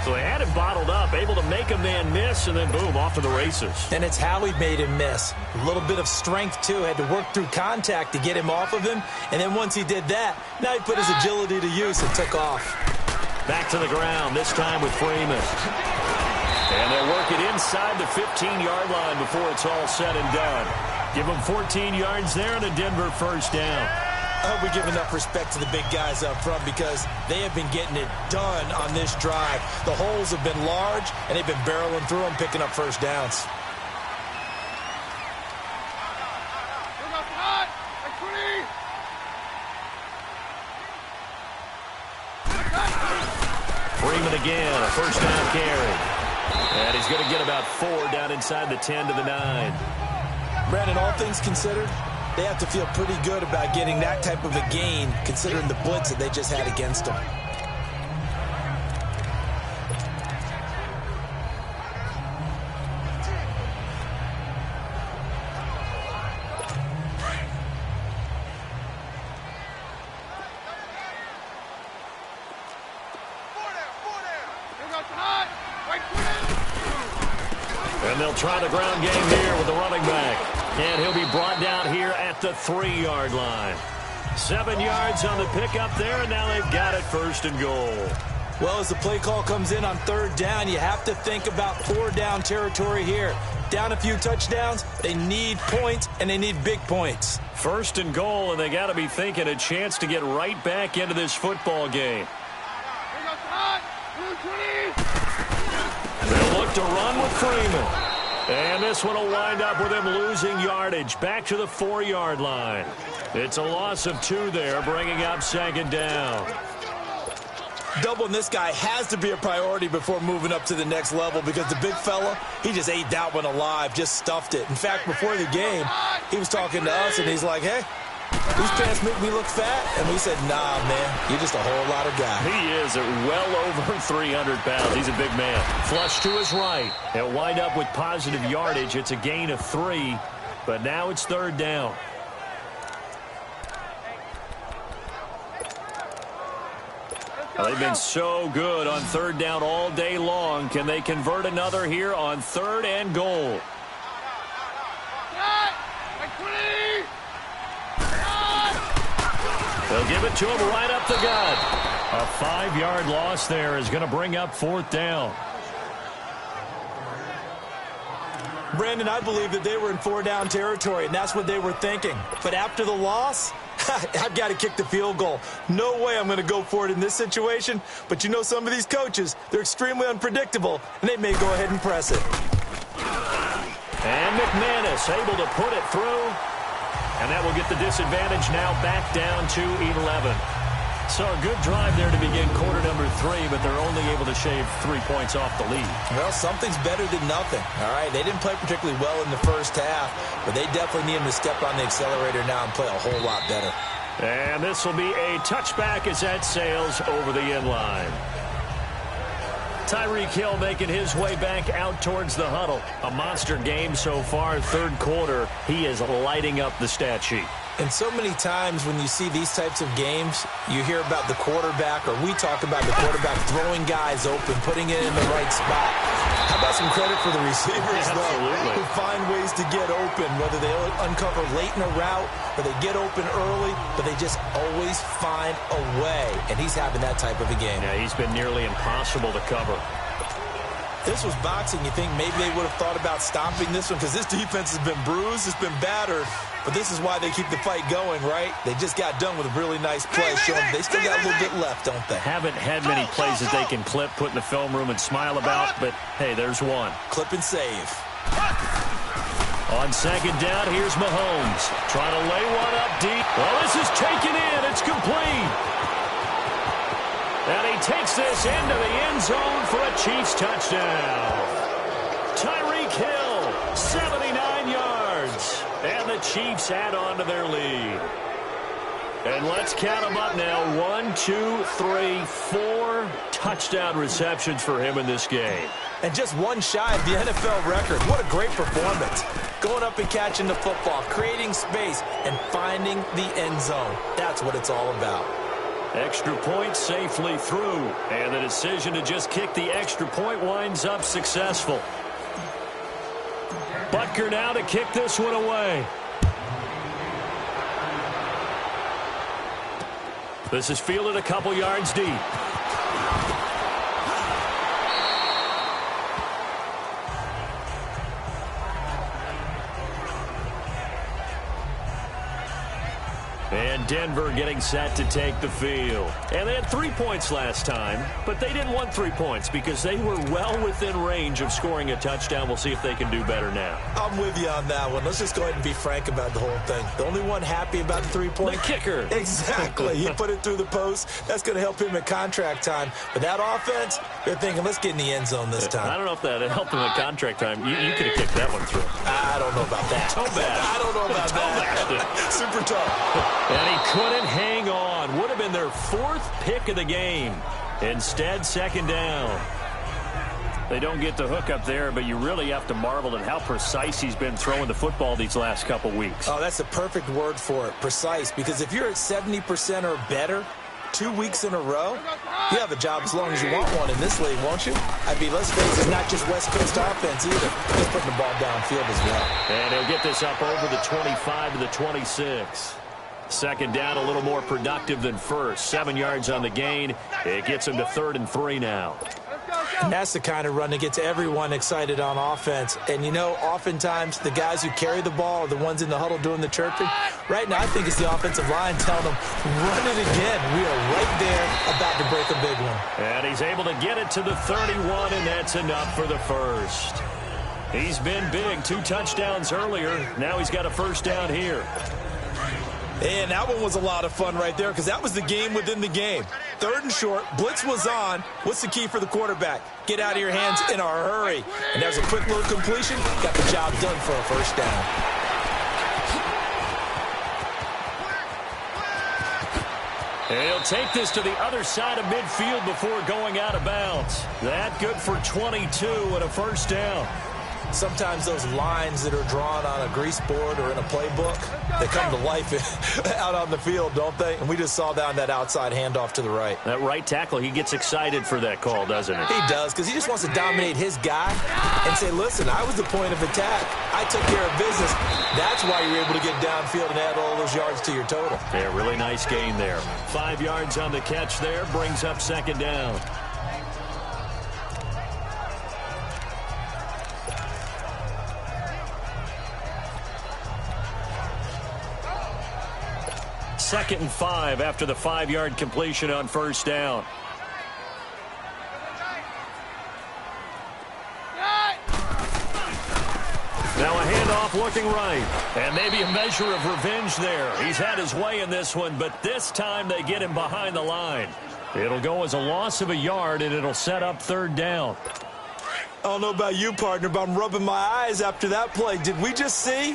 So they had him bottled up, able to make a man miss, and then boom, off to the races. And it's how he made him miss. A little bit of strength, too. Had to work through contact to get him off of him. And then once he did that, now he put his agility to use and took off. Back to the ground, this time with Freeman. And they'll work it inside the 15-yard line before it's all said and done. Give them 14 yards there and a Denver first down. I hope we give enough respect to the big guys up front because they have been getting it done on this drive. The holes have been large, and they've been barreling through them, picking up first downs. Freeman again, a first down carry. And he's going to get about 4 down inside the 10 to the 9. Brandon, all things considered, they have to feel pretty good about getting that type of a gain, considering the blitz that they just had against them. And they'll try the ground game here with the running back. And he'll be brought down here at the 3-yard line. 7 yards on the pickup there, and now they've got it 1st and goal. Well, as the play call comes in on 3rd down, you have to think about 4-down territory here. Down a few touchdowns, they need points, and they need big points. 1st and goal, and they got to be thinking a chance to get right back into this football game. They'll look to run with Freeman. And this one will wind up with him losing yardage back to the 4-yard line. It's a loss of 2 there, bringing up 2nd down. Doubling this guy has to be a priority before moving up to the next level because the big fella, he just ate that one alive, just stuffed it. In fact, before the game, he was talking to us, and he's like, hey, these pants make me look fat. And we said, nah, man, you're just a whole lot of guy. He is at well over 300 pounds. He's a big man. Flush to his right. He'll wind up with positive yardage. It's a gain of 3, but now it's third down. Well, they've been so good on third down all day long. Can they convert another here on third and goal? They'll give it to him right up the gut. A 5-yard loss there is going to bring up fourth down. Brandon, I believe that they were in 4-down territory, and that's what they were thinking. But after the loss, I've got to kick the field goal. No way I'm going to go for it in this situation. But you know some of these coaches, they're extremely unpredictable, and they may go ahead and press it. And McManus able to put it through. And that will get the disadvantage now back down to 11. So a good drive there to begin quarter number 3, but they're only able to shave 3 points off the lead. Well, something's better than nothing, all right? They didn't play particularly well in the first half, but they definitely need them to step on the accelerator now and play a whole lot better. And this will be a touchback as that sails over the end line. Tyreek Hill making his way back out towards the huddle. A monster game so far, third quarter. He is lighting up the stat sheet. And so many times when you see these types of games, you hear about the quarterback, or we talk about the quarterback throwing guys open, putting it in the right spot. How about some credit for the receivers, though, who find ways to get open, whether they uncover late in a route or they get open early, but they just always find a way. And he's having that type of a game. Yeah, he's been nearly impossible to cover. This was boxing. You think maybe they would have thought about stopping this one because this defense has been bruised, it's been battered. But this is why they keep the fight going, right? They just got done with a really nice play, showing they still got a little bit left, don't they? Haven't had many plays that they can clip, put in the film room, and smile about, but, hey, there's one. Clip and save. On second down, here's Mahomes. Trying to lay one up deep. Well, this is taken in. It's complete. And he takes this into the end zone for a Chiefs touchdown. Tyreek Hill, 79 yards. And the Chiefs add on to their lead. And let's count them up now. 1, 2, 3, 4 touchdown receptions for him in this game. And just one shy of the NFL record. What a great performance. Going up and catching the football, creating space, and finding the end zone. That's what it's all about. Extra point safely through. And the decision to just kick the extra point winds up successful. Butker now to kick this one away. This is fielded a couple yards deep. And Denver getting set to take the field. And they had 3 points last time, but they didn't want 3 points because they were well within range of scoring a touchdown. We'll see if they can do better now. I'm with you on that one. Let's just go ahead and be frank about the whole thing. The only one happy about the 3 points? The kicker. Exactly. He put it through the post. That's going to help him at contract time. But that offense, they're thinking, let's get in the end zone this time. I don't know if that helped him at contract time. You could have kicked that one through. I don't know about that. I don't know about that. Super tough. And he couldn't hang on. Would have been their 4th pick of the game. Instead, second down. They don't get the hook up there, but you really have to marvel at how precise he's been throwing the football these last couple weeks. Oh, that's the perfect word for it, precise. Because if you're at 70% or better 2 weeks in a row, you have a job as long as you want one in this league, won't you? I mean, let's face it, not just West Coast offense either. Just putting the ball downfield as well. And he'll get this up over the 25 to the 26. Second down, a little more productive than first. 7 yards on the gain. It gets him to 3rd and 3 now. And that's the kind of run that gets everyone excited on offense. And, you know, oftentimes the guys who carry the ball are the ones in the huddle doing the chirping. Right now, I think it's the offensive line telling them, run it again. We are right there about to break a big one. And he's able to get it to the 31, and that's enough for the first. He's been big. 2 touchdowns earlier. Now he's got a first down here. And that one was a lot of fun right there because that was the game within the game. 3rd and short. Blitz was on. What's the key for the quarterback? Get out of your hands in a hurry. And there's a quick little completion. Got the job done for a first down. He'll take this to the other side of midfield before going out of bounds. That good for 22 and a first down. Sometimes those lines that are drawn on a grease board or in a playbook, they come to life out on the field, don't they? And we just saw that on that outside handoff to the right. That right tackle, he gets excited for that call, doesn't he? He does, because he just wants to dominate his guy and say, listen, I was the point of attack. I took care of business. That's why you're able to get downfield and add all those yards to your total. Yeah, really nice gain there. 5 yards on the catch there, brings up 2nd down. Second and 5 after the 5-yard completion on first down. Now a handoff looking right. And maybe a measure of revenge there. He's had his way in this one, but this time they get him behind the line. It'll go as a loss of a yard, and it'll set up 3rd down. I don't know about you, partner, but I'm rubbing my eyes after that play. Did we just see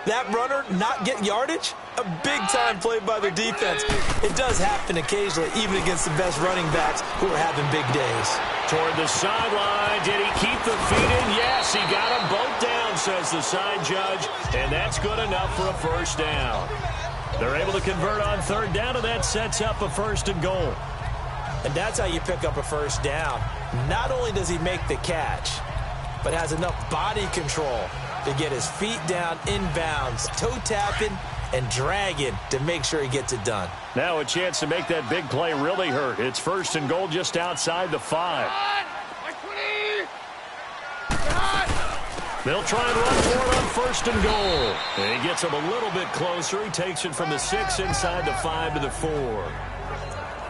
that runner not get yardage? A big-time play by their defense. It does happen occasionally, even against the best running backs who are having big days. Toward the sideline. Did he keep the feet in? Yes, he got them both down, says the side judge. And that's good enough for a first down. They're able to convert on 3rd down, and that sets up a 1st and goal. And that's how you pick up a first down. Not only does he make the catch, but has enough body control to get his feet down inbounds, toe tapping and dragging to make sure he gets it done. Now a chance to make that big play really hurt. It's 1st and goal just outside the 5. They'll try and run for it on 1st and goal. And he gets him a little bit closer. He takes it from the 6 inside the 5 to the 4.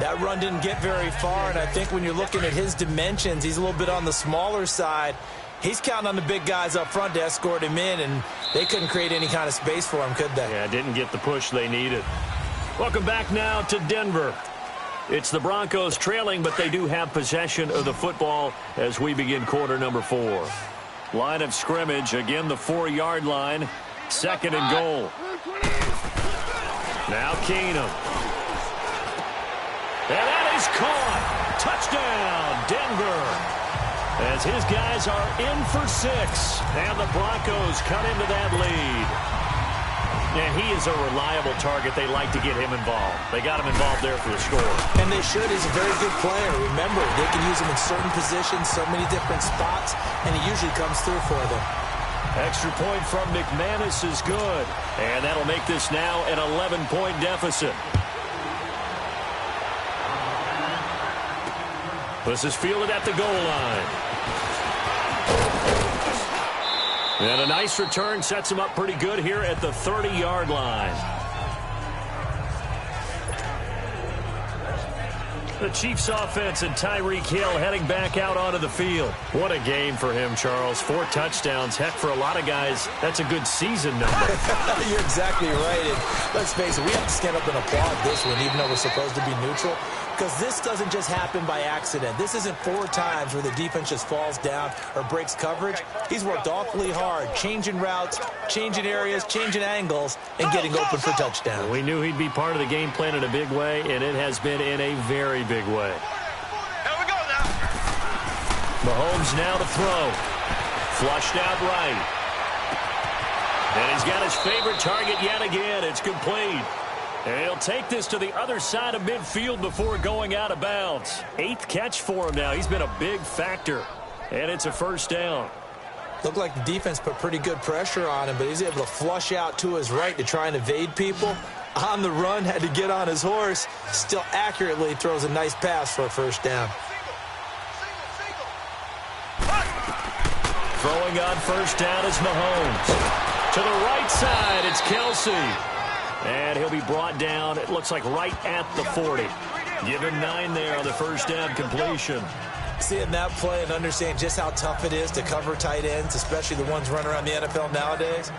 That run didn't get very far, and I think when you're looking at his dimensions, he's a little bit on the smaller side. He's counting on the big guys up front to escort him in, and they couldn't create any kind of space for him, could they? Yeah, didn't get the push they needed. Welcome back now to Denver. It's the Broncos trailing, but they do have possession of the football as we begin quarter number 4. Line of scrimmage, again the 4-yard line. 2nd and goal. Now Keenum. And that is caught. Touchdown, Denver. As his guys are in for 6. And the Broncos cut into that lead. And he is a reliable target. They like to get him involved. They got him involved there for the score. And they should. He's a very good player. Remember, they can use him in certain positions, so many different spots, and he usually comes through for them. Extra point from McManus is good. And that'll make this now an 11-point deficit. This is fielded at the goal line. And a nice return sets him up pretty good here at the 30-yard line. The Chiefs offense and Tyreek Hill heading back out onto the field. What a game for him, Charles. 4 touchdowns. Heck, for a lot of guys, that's a good season number. You're exactly right. And let's face it, we have to stand up and applaud this one, even though we're supposed to be neutral. Because this doesn't just happen by accident. This isn't 4 times where the defense just falls down or breaks coverage. He's worked awfully hard, changing routes, changing areas, changing angles, and getting open for touchdowns. We knew he'd be part of the game plan in a big way, and it has been in a very big way. Here we go now. Mahomes now to throw. Flushed out right. And he's got his favorite target yet again. It's complete. And he'll take this to the other side of midfield before going out of bounds. 8th catch for him now. He's been a big factor. And it's a first down. Looked like the defense put pretty good pressure on him, but he's able to flush out to his right to try and evade people. On the run, had to get on his horse. Still accurately throws a nice pass for a first down. Throwing on first down is Mahomes. To the right side, it's Kelsey. And he'll be brought down, it looks like right at the 40. Give him 9 there on the first down completion. Seeing that play and understand just how tough it is to cover tight ends, especially the ones running around the NFL nowadays.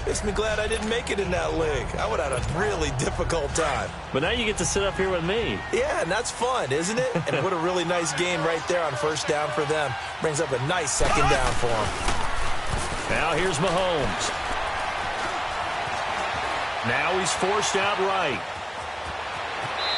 Makes me glad I didn't make it in that league. I would have had a really difficult time. But now you get to sit up here with me. Yeah, and that's fun, isn't it? And what a really nice game right there on first down for them. Brings up a nice second down for them. Now here's Mahomes. Now he's forced out right.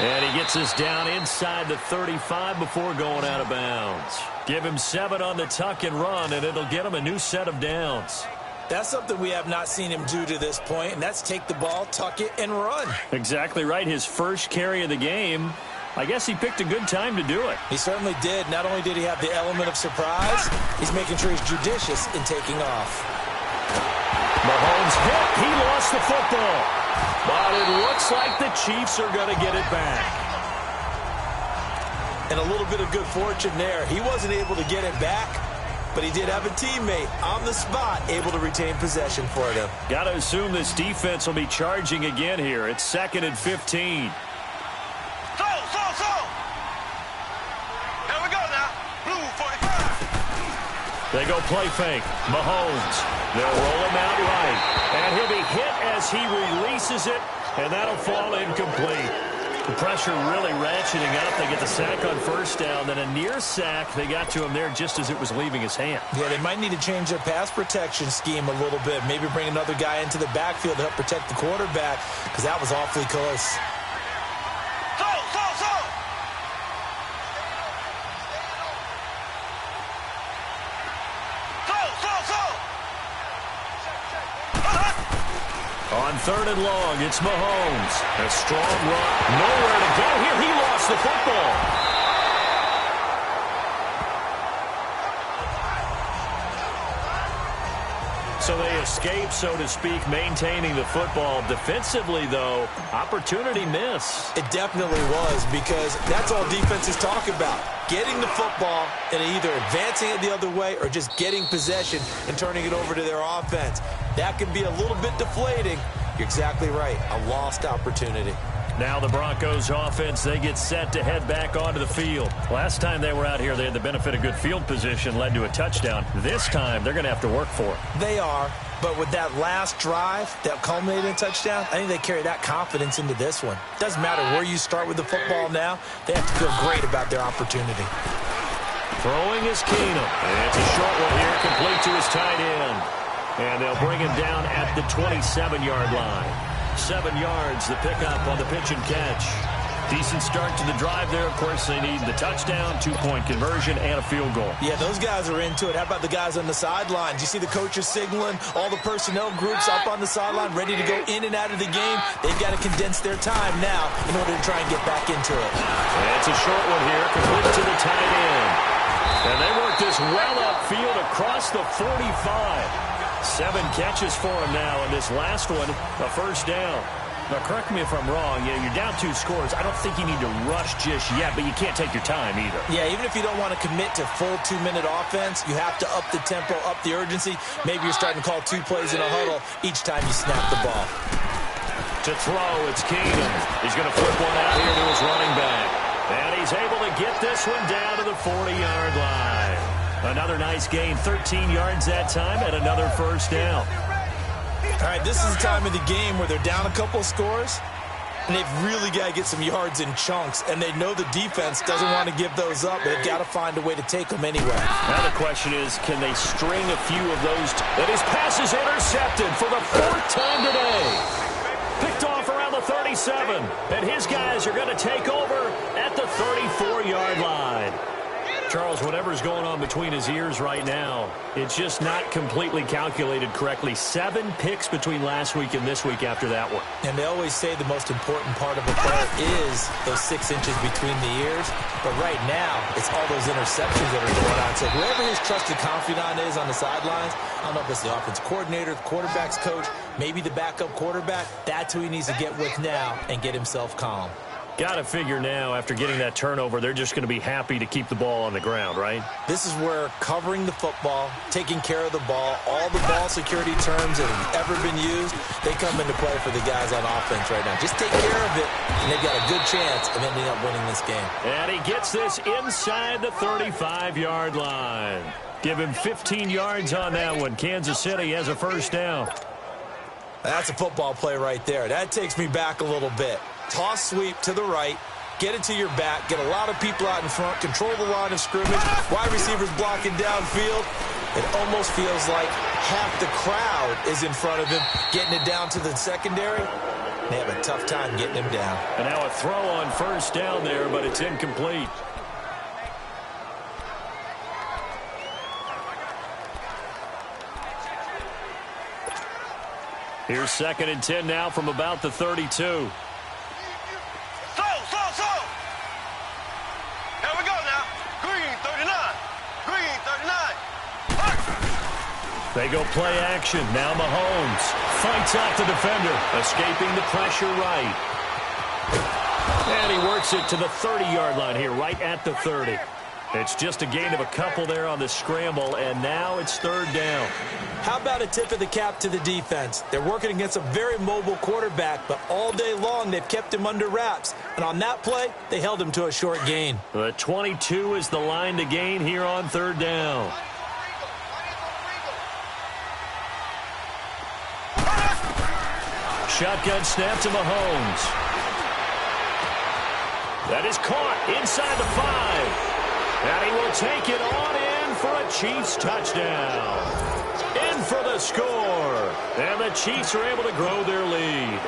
And he gets us down inside the 35 before going out of bounds. Give him 7 on the tuck and run, and it'll get him a new set of downs. That's something we have not seen him do to this point, and that's take the ball, tuck it, and run. Exactly right. His first carry of the game. I guess he picked a good time to do it. He certainly did. Not only did he have the element of surprise, he's making sure he's judicious in taking off. Mahomes hit. He lost the football. But it looks like the Chiefs are going to get it back. And a little bit of good fortune there. He wasn't able to get it back, but he did have a teammate on the spot able to retain possession for them. Got to assume this defense will be charging again here. It's 2nd and 15. Slow. Here we go now. Blue 45. They go play fake. Mahomes. They'll roll him out right. And he'll be hit as he releases it, and that'll fall incomplete. The pressure really ratcheting up. They get the sack on first down. Then a near sack. They got to him there just as it was leaving his hand. Yeah, they might need to change their pass protection scheme a little bit. Maybe bring another guy into the backfield to help protect the quarterback, because that was awfully close. Slow. On 3rd and long, it's Mahomes. A strong run. Nowhere to go here. He lost the football. So they escape, so to speak, maintaining the football. Defensively, though, opportunity miss. It definitely was, because that's all defenses talk about. Getting the football and either advancing it the other way or just getting possession and turning it over to their offense. That can be a little bit deflating. You're exactly right. A lost opportunity. Now the Broncos offense, they get set to head back onto the field. Last time they were out here, they had the benefit of good field position, led to a touchdown. This time, they're going to have to work for it. They are, but with that last drive that culminated in a touchdown, I think they carry that confidence into this one. Doesn't matter where you start with the football now. They have to feel great about their opportunity. Throwing is Keenum. And it's a short one here, complete to his tight end. And they'll bring him down at the 27-yard line. 7 yards, the pickup on the pitch and catch. Decent start to the drive there. Of course, they need the touchdown, 2-point conversion, and a field goal. Yeah, those guys are into it. How about the guys on the sidelines? You see the coaches signaling, all the personnel groups up on the sideline, ready to go in and out of the game. They've got to condense their time now in order to try and get back into it. And it's a short one here, complete to the tight end. And they work this well upfield across the 45. 7 catches for him now, and this last one, a first down. Now, correct me if I'm wrong. Yeah, you're down 2 scores. I don't think you need to rush just yet, but you can't take your time either. Yeah, even if you don't want to commit to full 2-minute offense, you have to up the tempo, up the urgency. Maybe you're starting to call 2 plays in a huddle each time you snap the ball. To throw, it's Keenum. He's going to flip one out here to his running back. And he's able to get this one down to the 40-yard line. Another nice gain, 13 yards that time, and another first down. All right, this is the time of the game where they're down a couple of scores, and they've really got to get some yards in chunks, and they know the defense doesn't want to give those up, but they've got to find a way to take them anyway. Now the question is, can they string a few of those? And his pass is intercepted for the 4th time today. Picked off around the 37, and his guys are going to take over at the 34-yard line. Charles, whatever's going on between his ears right now, it's just not completely calculated correctly. 7 picks between last week and this week after that one. And they always say the most important part of a player is those 6 inches between the ears. But right now, it's all those interceptions that are going on. So whoever his trusted confidant is on the sidelines, I don't know if it's the offense coordinator, the quarterback's coach, maybe the backup quarterback, that's who he needs to get with now and get himself calm. Got to figure now, after getting that turnover, they're just going to be happy to keep the ball on the ground, right? This is where covering the football, taking care of the ball, all the ball security terms that have ever been used, they come into play for the guys on offense right now. Just take care of it, and they've got a good chance of ending up winning this game. And he gets this inside the 35-yard line. Give him 15 yards on that one. Kansas City has a first down. That's a football play right there. That takes me back a little bit. Toss sweep to the right. Get it to your back. Get a lot of people out in front. Control the line of scrimmage. Wide receivers blocking downfield. It almost feels like half the crowd is in front of him, getting it down to the secondary. They have a tough time getting him down. And now a throw on first down there, but it's incomplete. Here's 2nd and 10 now from about the 32. Slow. Here we go now. Green 39. Green 39. They go play action. Now Mahomes fights out the defender, escaping the pressure right. And he works it to the 30-yard line here, right at the 30. It's just a gain of a couple there on the scramble, and now it's 3rd down. How about a tip of the cap to the defense? They're working against a very mobile quarterback, but all day long they've kept him under wraps. And on that play, they held him to a short gain. The 22 is the line to gain here on 3rd down. Shotgun snap to Mahomes. That is caught inside the 5. And he will take it on in for a Chiefs touchdown. In for the score. And the Chiefs are able to grow their lead.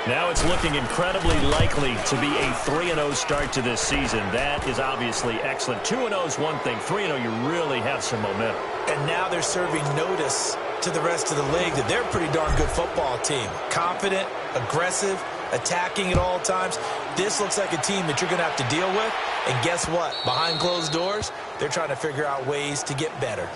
Now it's looking incredibly likely to be a 3-0 start to this season. That is obviously excellent. 2-0 is one thing. 3-0, you really have some momentum. And now they're serving notice to the rest of the league that they're a pretty darn good football team. Confident, aggressive, attacking at all times. This looks like a team that you're going to have to deal with. And guess what? Behind closed doors, they're trying to figure out ways to get better.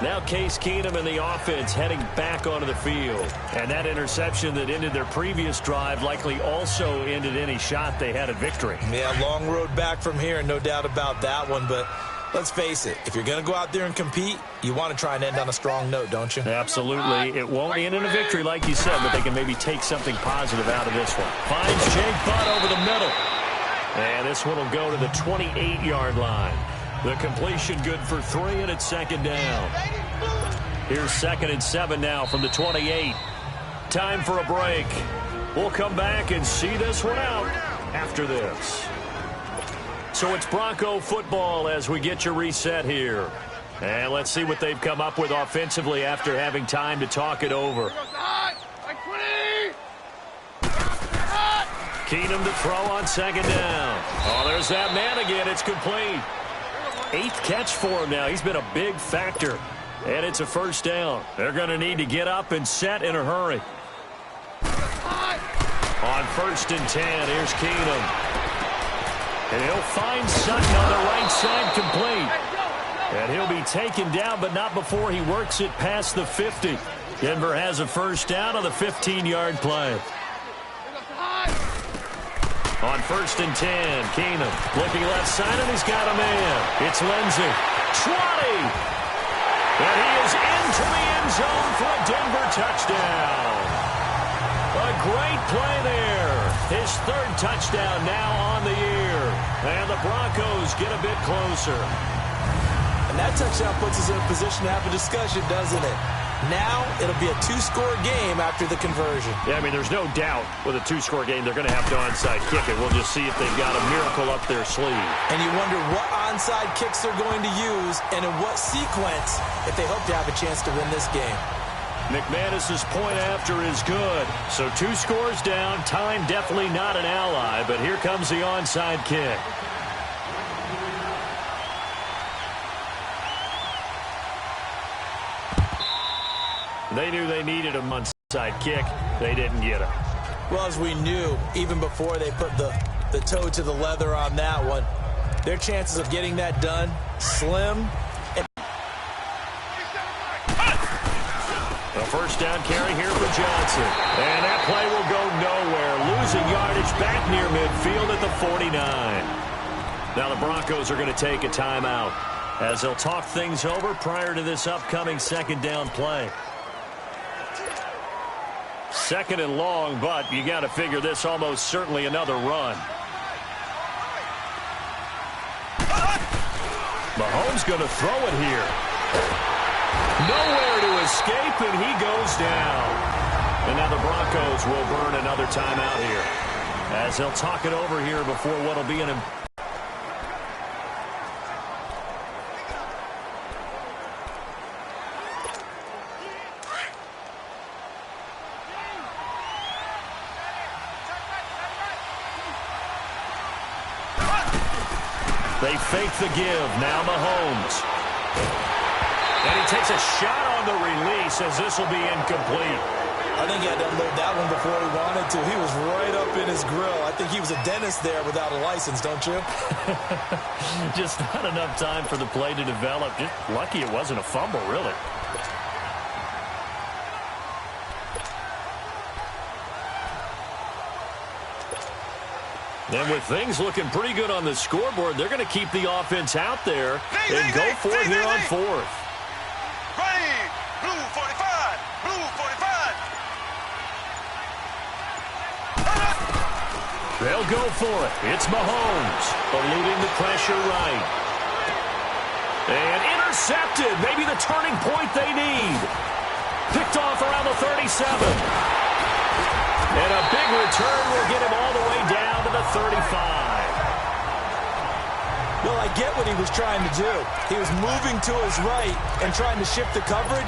Now Case Keenum and the offense heading back onto the field. And that interception that ended their previous drive likely also ended any shot they had at victory. Yeah, long road back from here, no doubt about that one. But let's face it, if you're going to go out there and compete, you want to try and end on a strong note, don't you? Absolutely. It won't end in a victory like you said, but they can maybe take something positive out of this one. Finds Jake Butt over the middle. And this one will go to the 28-yard line. The completion good for 3, and it's 2nd down. Here's 2nd and 7 now from the 28. Time for a break. We'll come back and see this one out after this. So it's Bronco football as we get you reset here. And let's see what they've come up with offensively after having time to talk it over. Keenum to throw on 2nd down. Oh, there's that man again. It's complete. 8th catch for him now. He's been a big factor. And it's a 1st down. They're going to need to get up and set in a hurry. On 1st and 10, here's Keenum. And he'll find Sutton on the right side complete. And he'll be taken down, but not before he works it past the 50. Denver has a 1st down on the 15-yard play. On 1st and 10, Keenum looking left side, and he's got a man. It's Lindsey. 20! And he is into the end zone for a Denver touchdown. A great play there. His 3rd touchdown now on the year. And the Broncos get a bit closer. And that touchdown puts us in a position to have a discussion, doesn't it? Now it'll be a 2-score game after the conversion. Yeah, I mean, there's no doubt with a 2-score game they're going to have to onside kick it. We'll just see if they've got a miracle up their sleeve. And you wonder what onside kicks they're going to use and in what sequence if they hope to have a chance to win this game. McManus's point after is good. So 2 scores down. Time definitely not an ally, but here comes the onside kick. They knew they needed a onside kick. They didn't get it. Well, as we knew, even before they put the toe to the leather on that one, their chances of getting that done, slim. A 1st down carry here for Johnson. And that play will go nowhere. Losing yardage back near midfield at the 49. Now the Broncos are going to take a timeout as they'll talk things over prior to this upcoming 2nd down play. 2nd and long, but you got to figure this almost certainly another run. Mahomes going to throw it here. Nowhere to escape, and he goes down. And now the Broncos will burn another timeout here, as they'll talk it over here before what will be an... They fake the give. Now Mahomes. And he takes a shot on the release, as this will be incomplete. I think he had to unload that one before he wanted to. He was right up in his grill. I think he was a dentist there without a license, don't you? Just not enough time for the play to develop. Just lucky it wasn't a fumble, really. And with things looking pretty good on the scoreboard, they're going to keep the offense out there and go for it here on fourth. Ready, blue 45, blue 45. They'll go for it. It's Mahomes, eluding the pressure right. And intercepted. Maybe the turning point they need. Picked off around the 37. And a big return will get him all the way down to the 35. Well, I get what he was trying to do. He was moving to his right and trying to shift the coverage,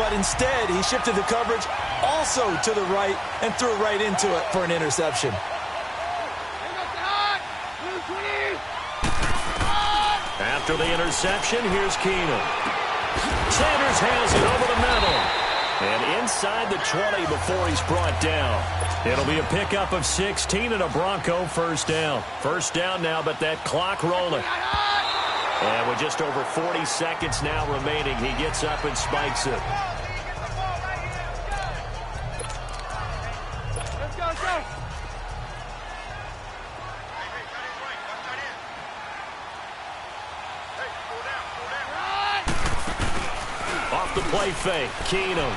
but instead he shifted the coverage also to the right and threw right into it for an interception. After the interception, here's Keenum. Sanders has it over the middle. And inside the 20 before he's brought down. It'll be a pickup of 16 and a Bronco first down. First down now, but that clock rolling. And with just over 40 seconds now remaining, he gets up and spikes it. Let's go, let's go. Off the play fake, Keenum.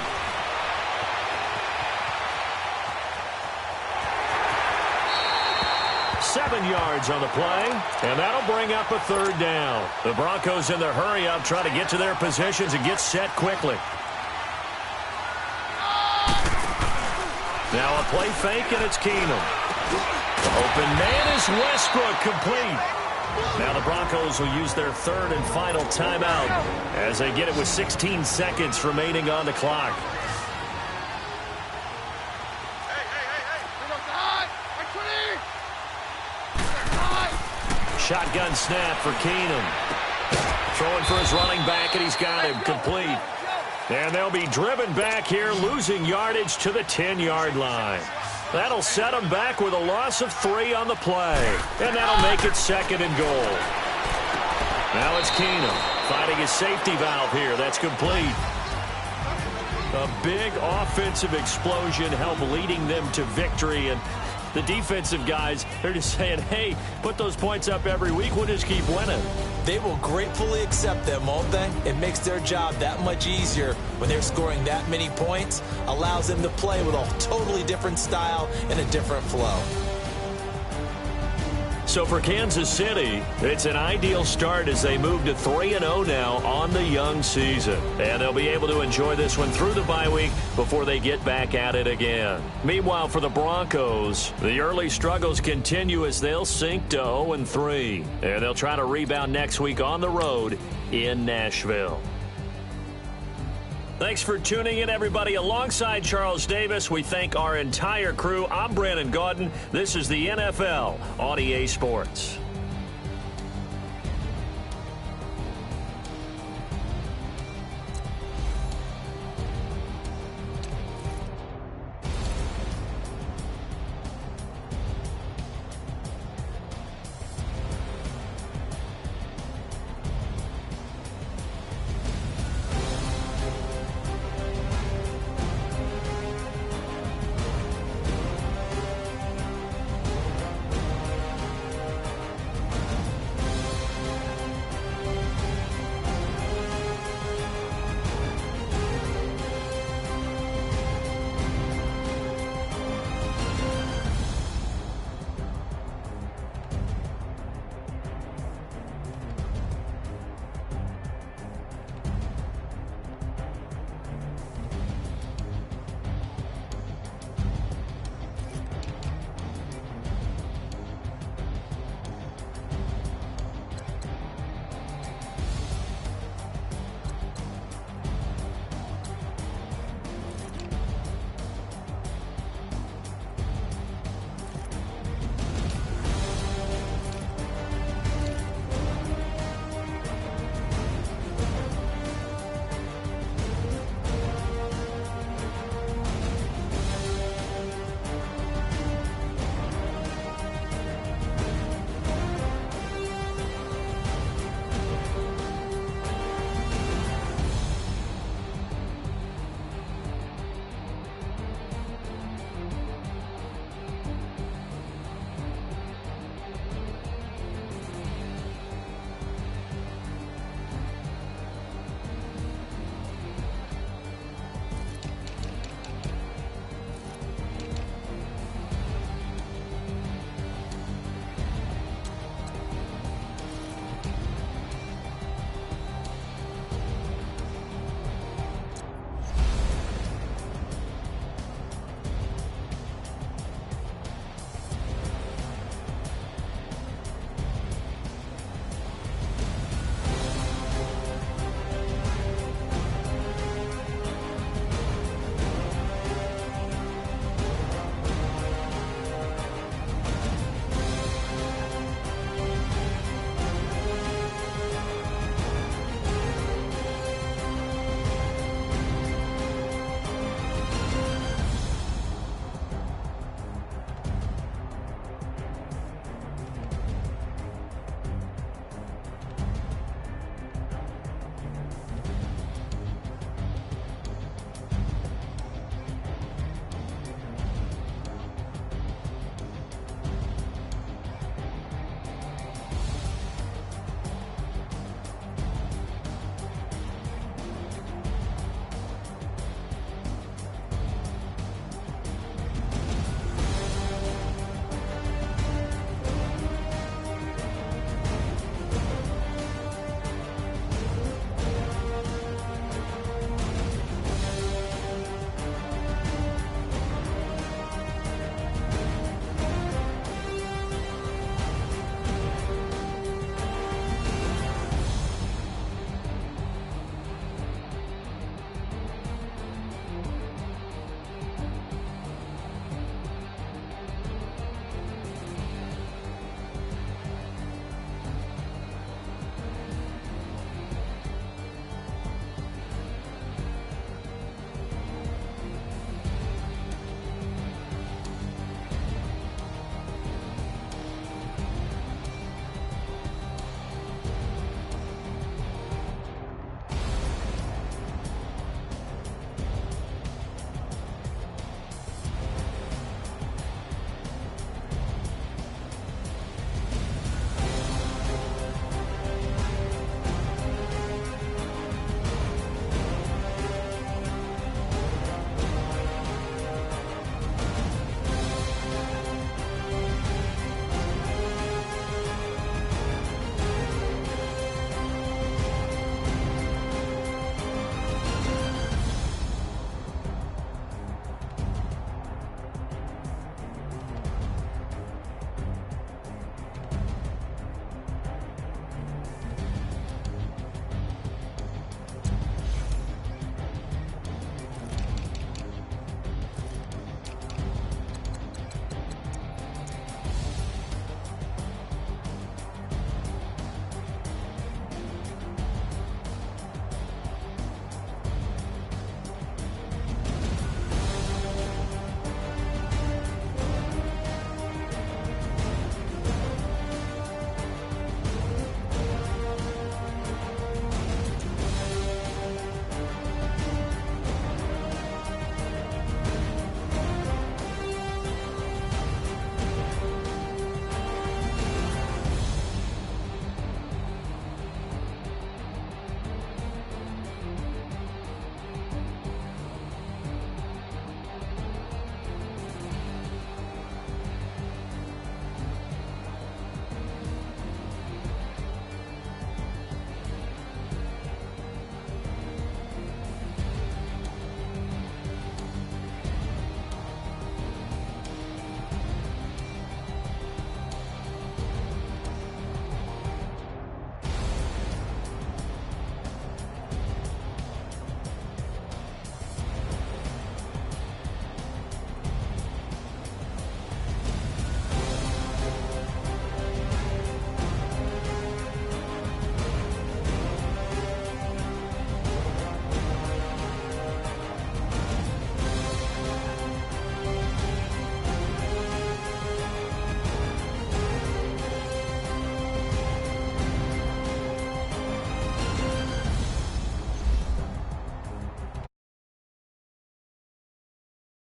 Seven yards on the play, and that'll bring up a third down. The Broncos in their hurry-up try to get to their positions and get set quickly. Now a play fake, and it's Keenum. Open man is Westbrook, complete. Now the Broncos will use their third and final timeout as they get it with 16 seconds remaining on the clock. Shotgun snap for Keenum. Throwing for his running back, and he's got him complete. And they'll be driven back here, losing yardage to the 10-yard line. That'll set them back with a loss of 3 on the play. And that'll make it second and goal. Now it's Keenum finding his safety valve here. That's complete. A big offensive explosion helped leading them to victory. And the defensive guys, they're just saying, hey, put those points up every week. We'll just keep winning. They will gratefully accept them, won't they? It makes their job that much easier when they're scoring that many points. Allows them to play with a totally different style and a different flow. So for Kansas City, it's an ideal start as they move to 3-0 now on the young season. And they'll be able to enjoy this one through the bye week before they get back at it again. Meanwhile, for the Broncos, the early struggles continue as they'll sink to 0-3. And they'll try to rebound next week on the road in Nashville. Thanks for tuning in, everybody. Alongside Charles Davis, we thank our entire crew. I'm Brandon Gaudin. This is the NFL on EA Sports.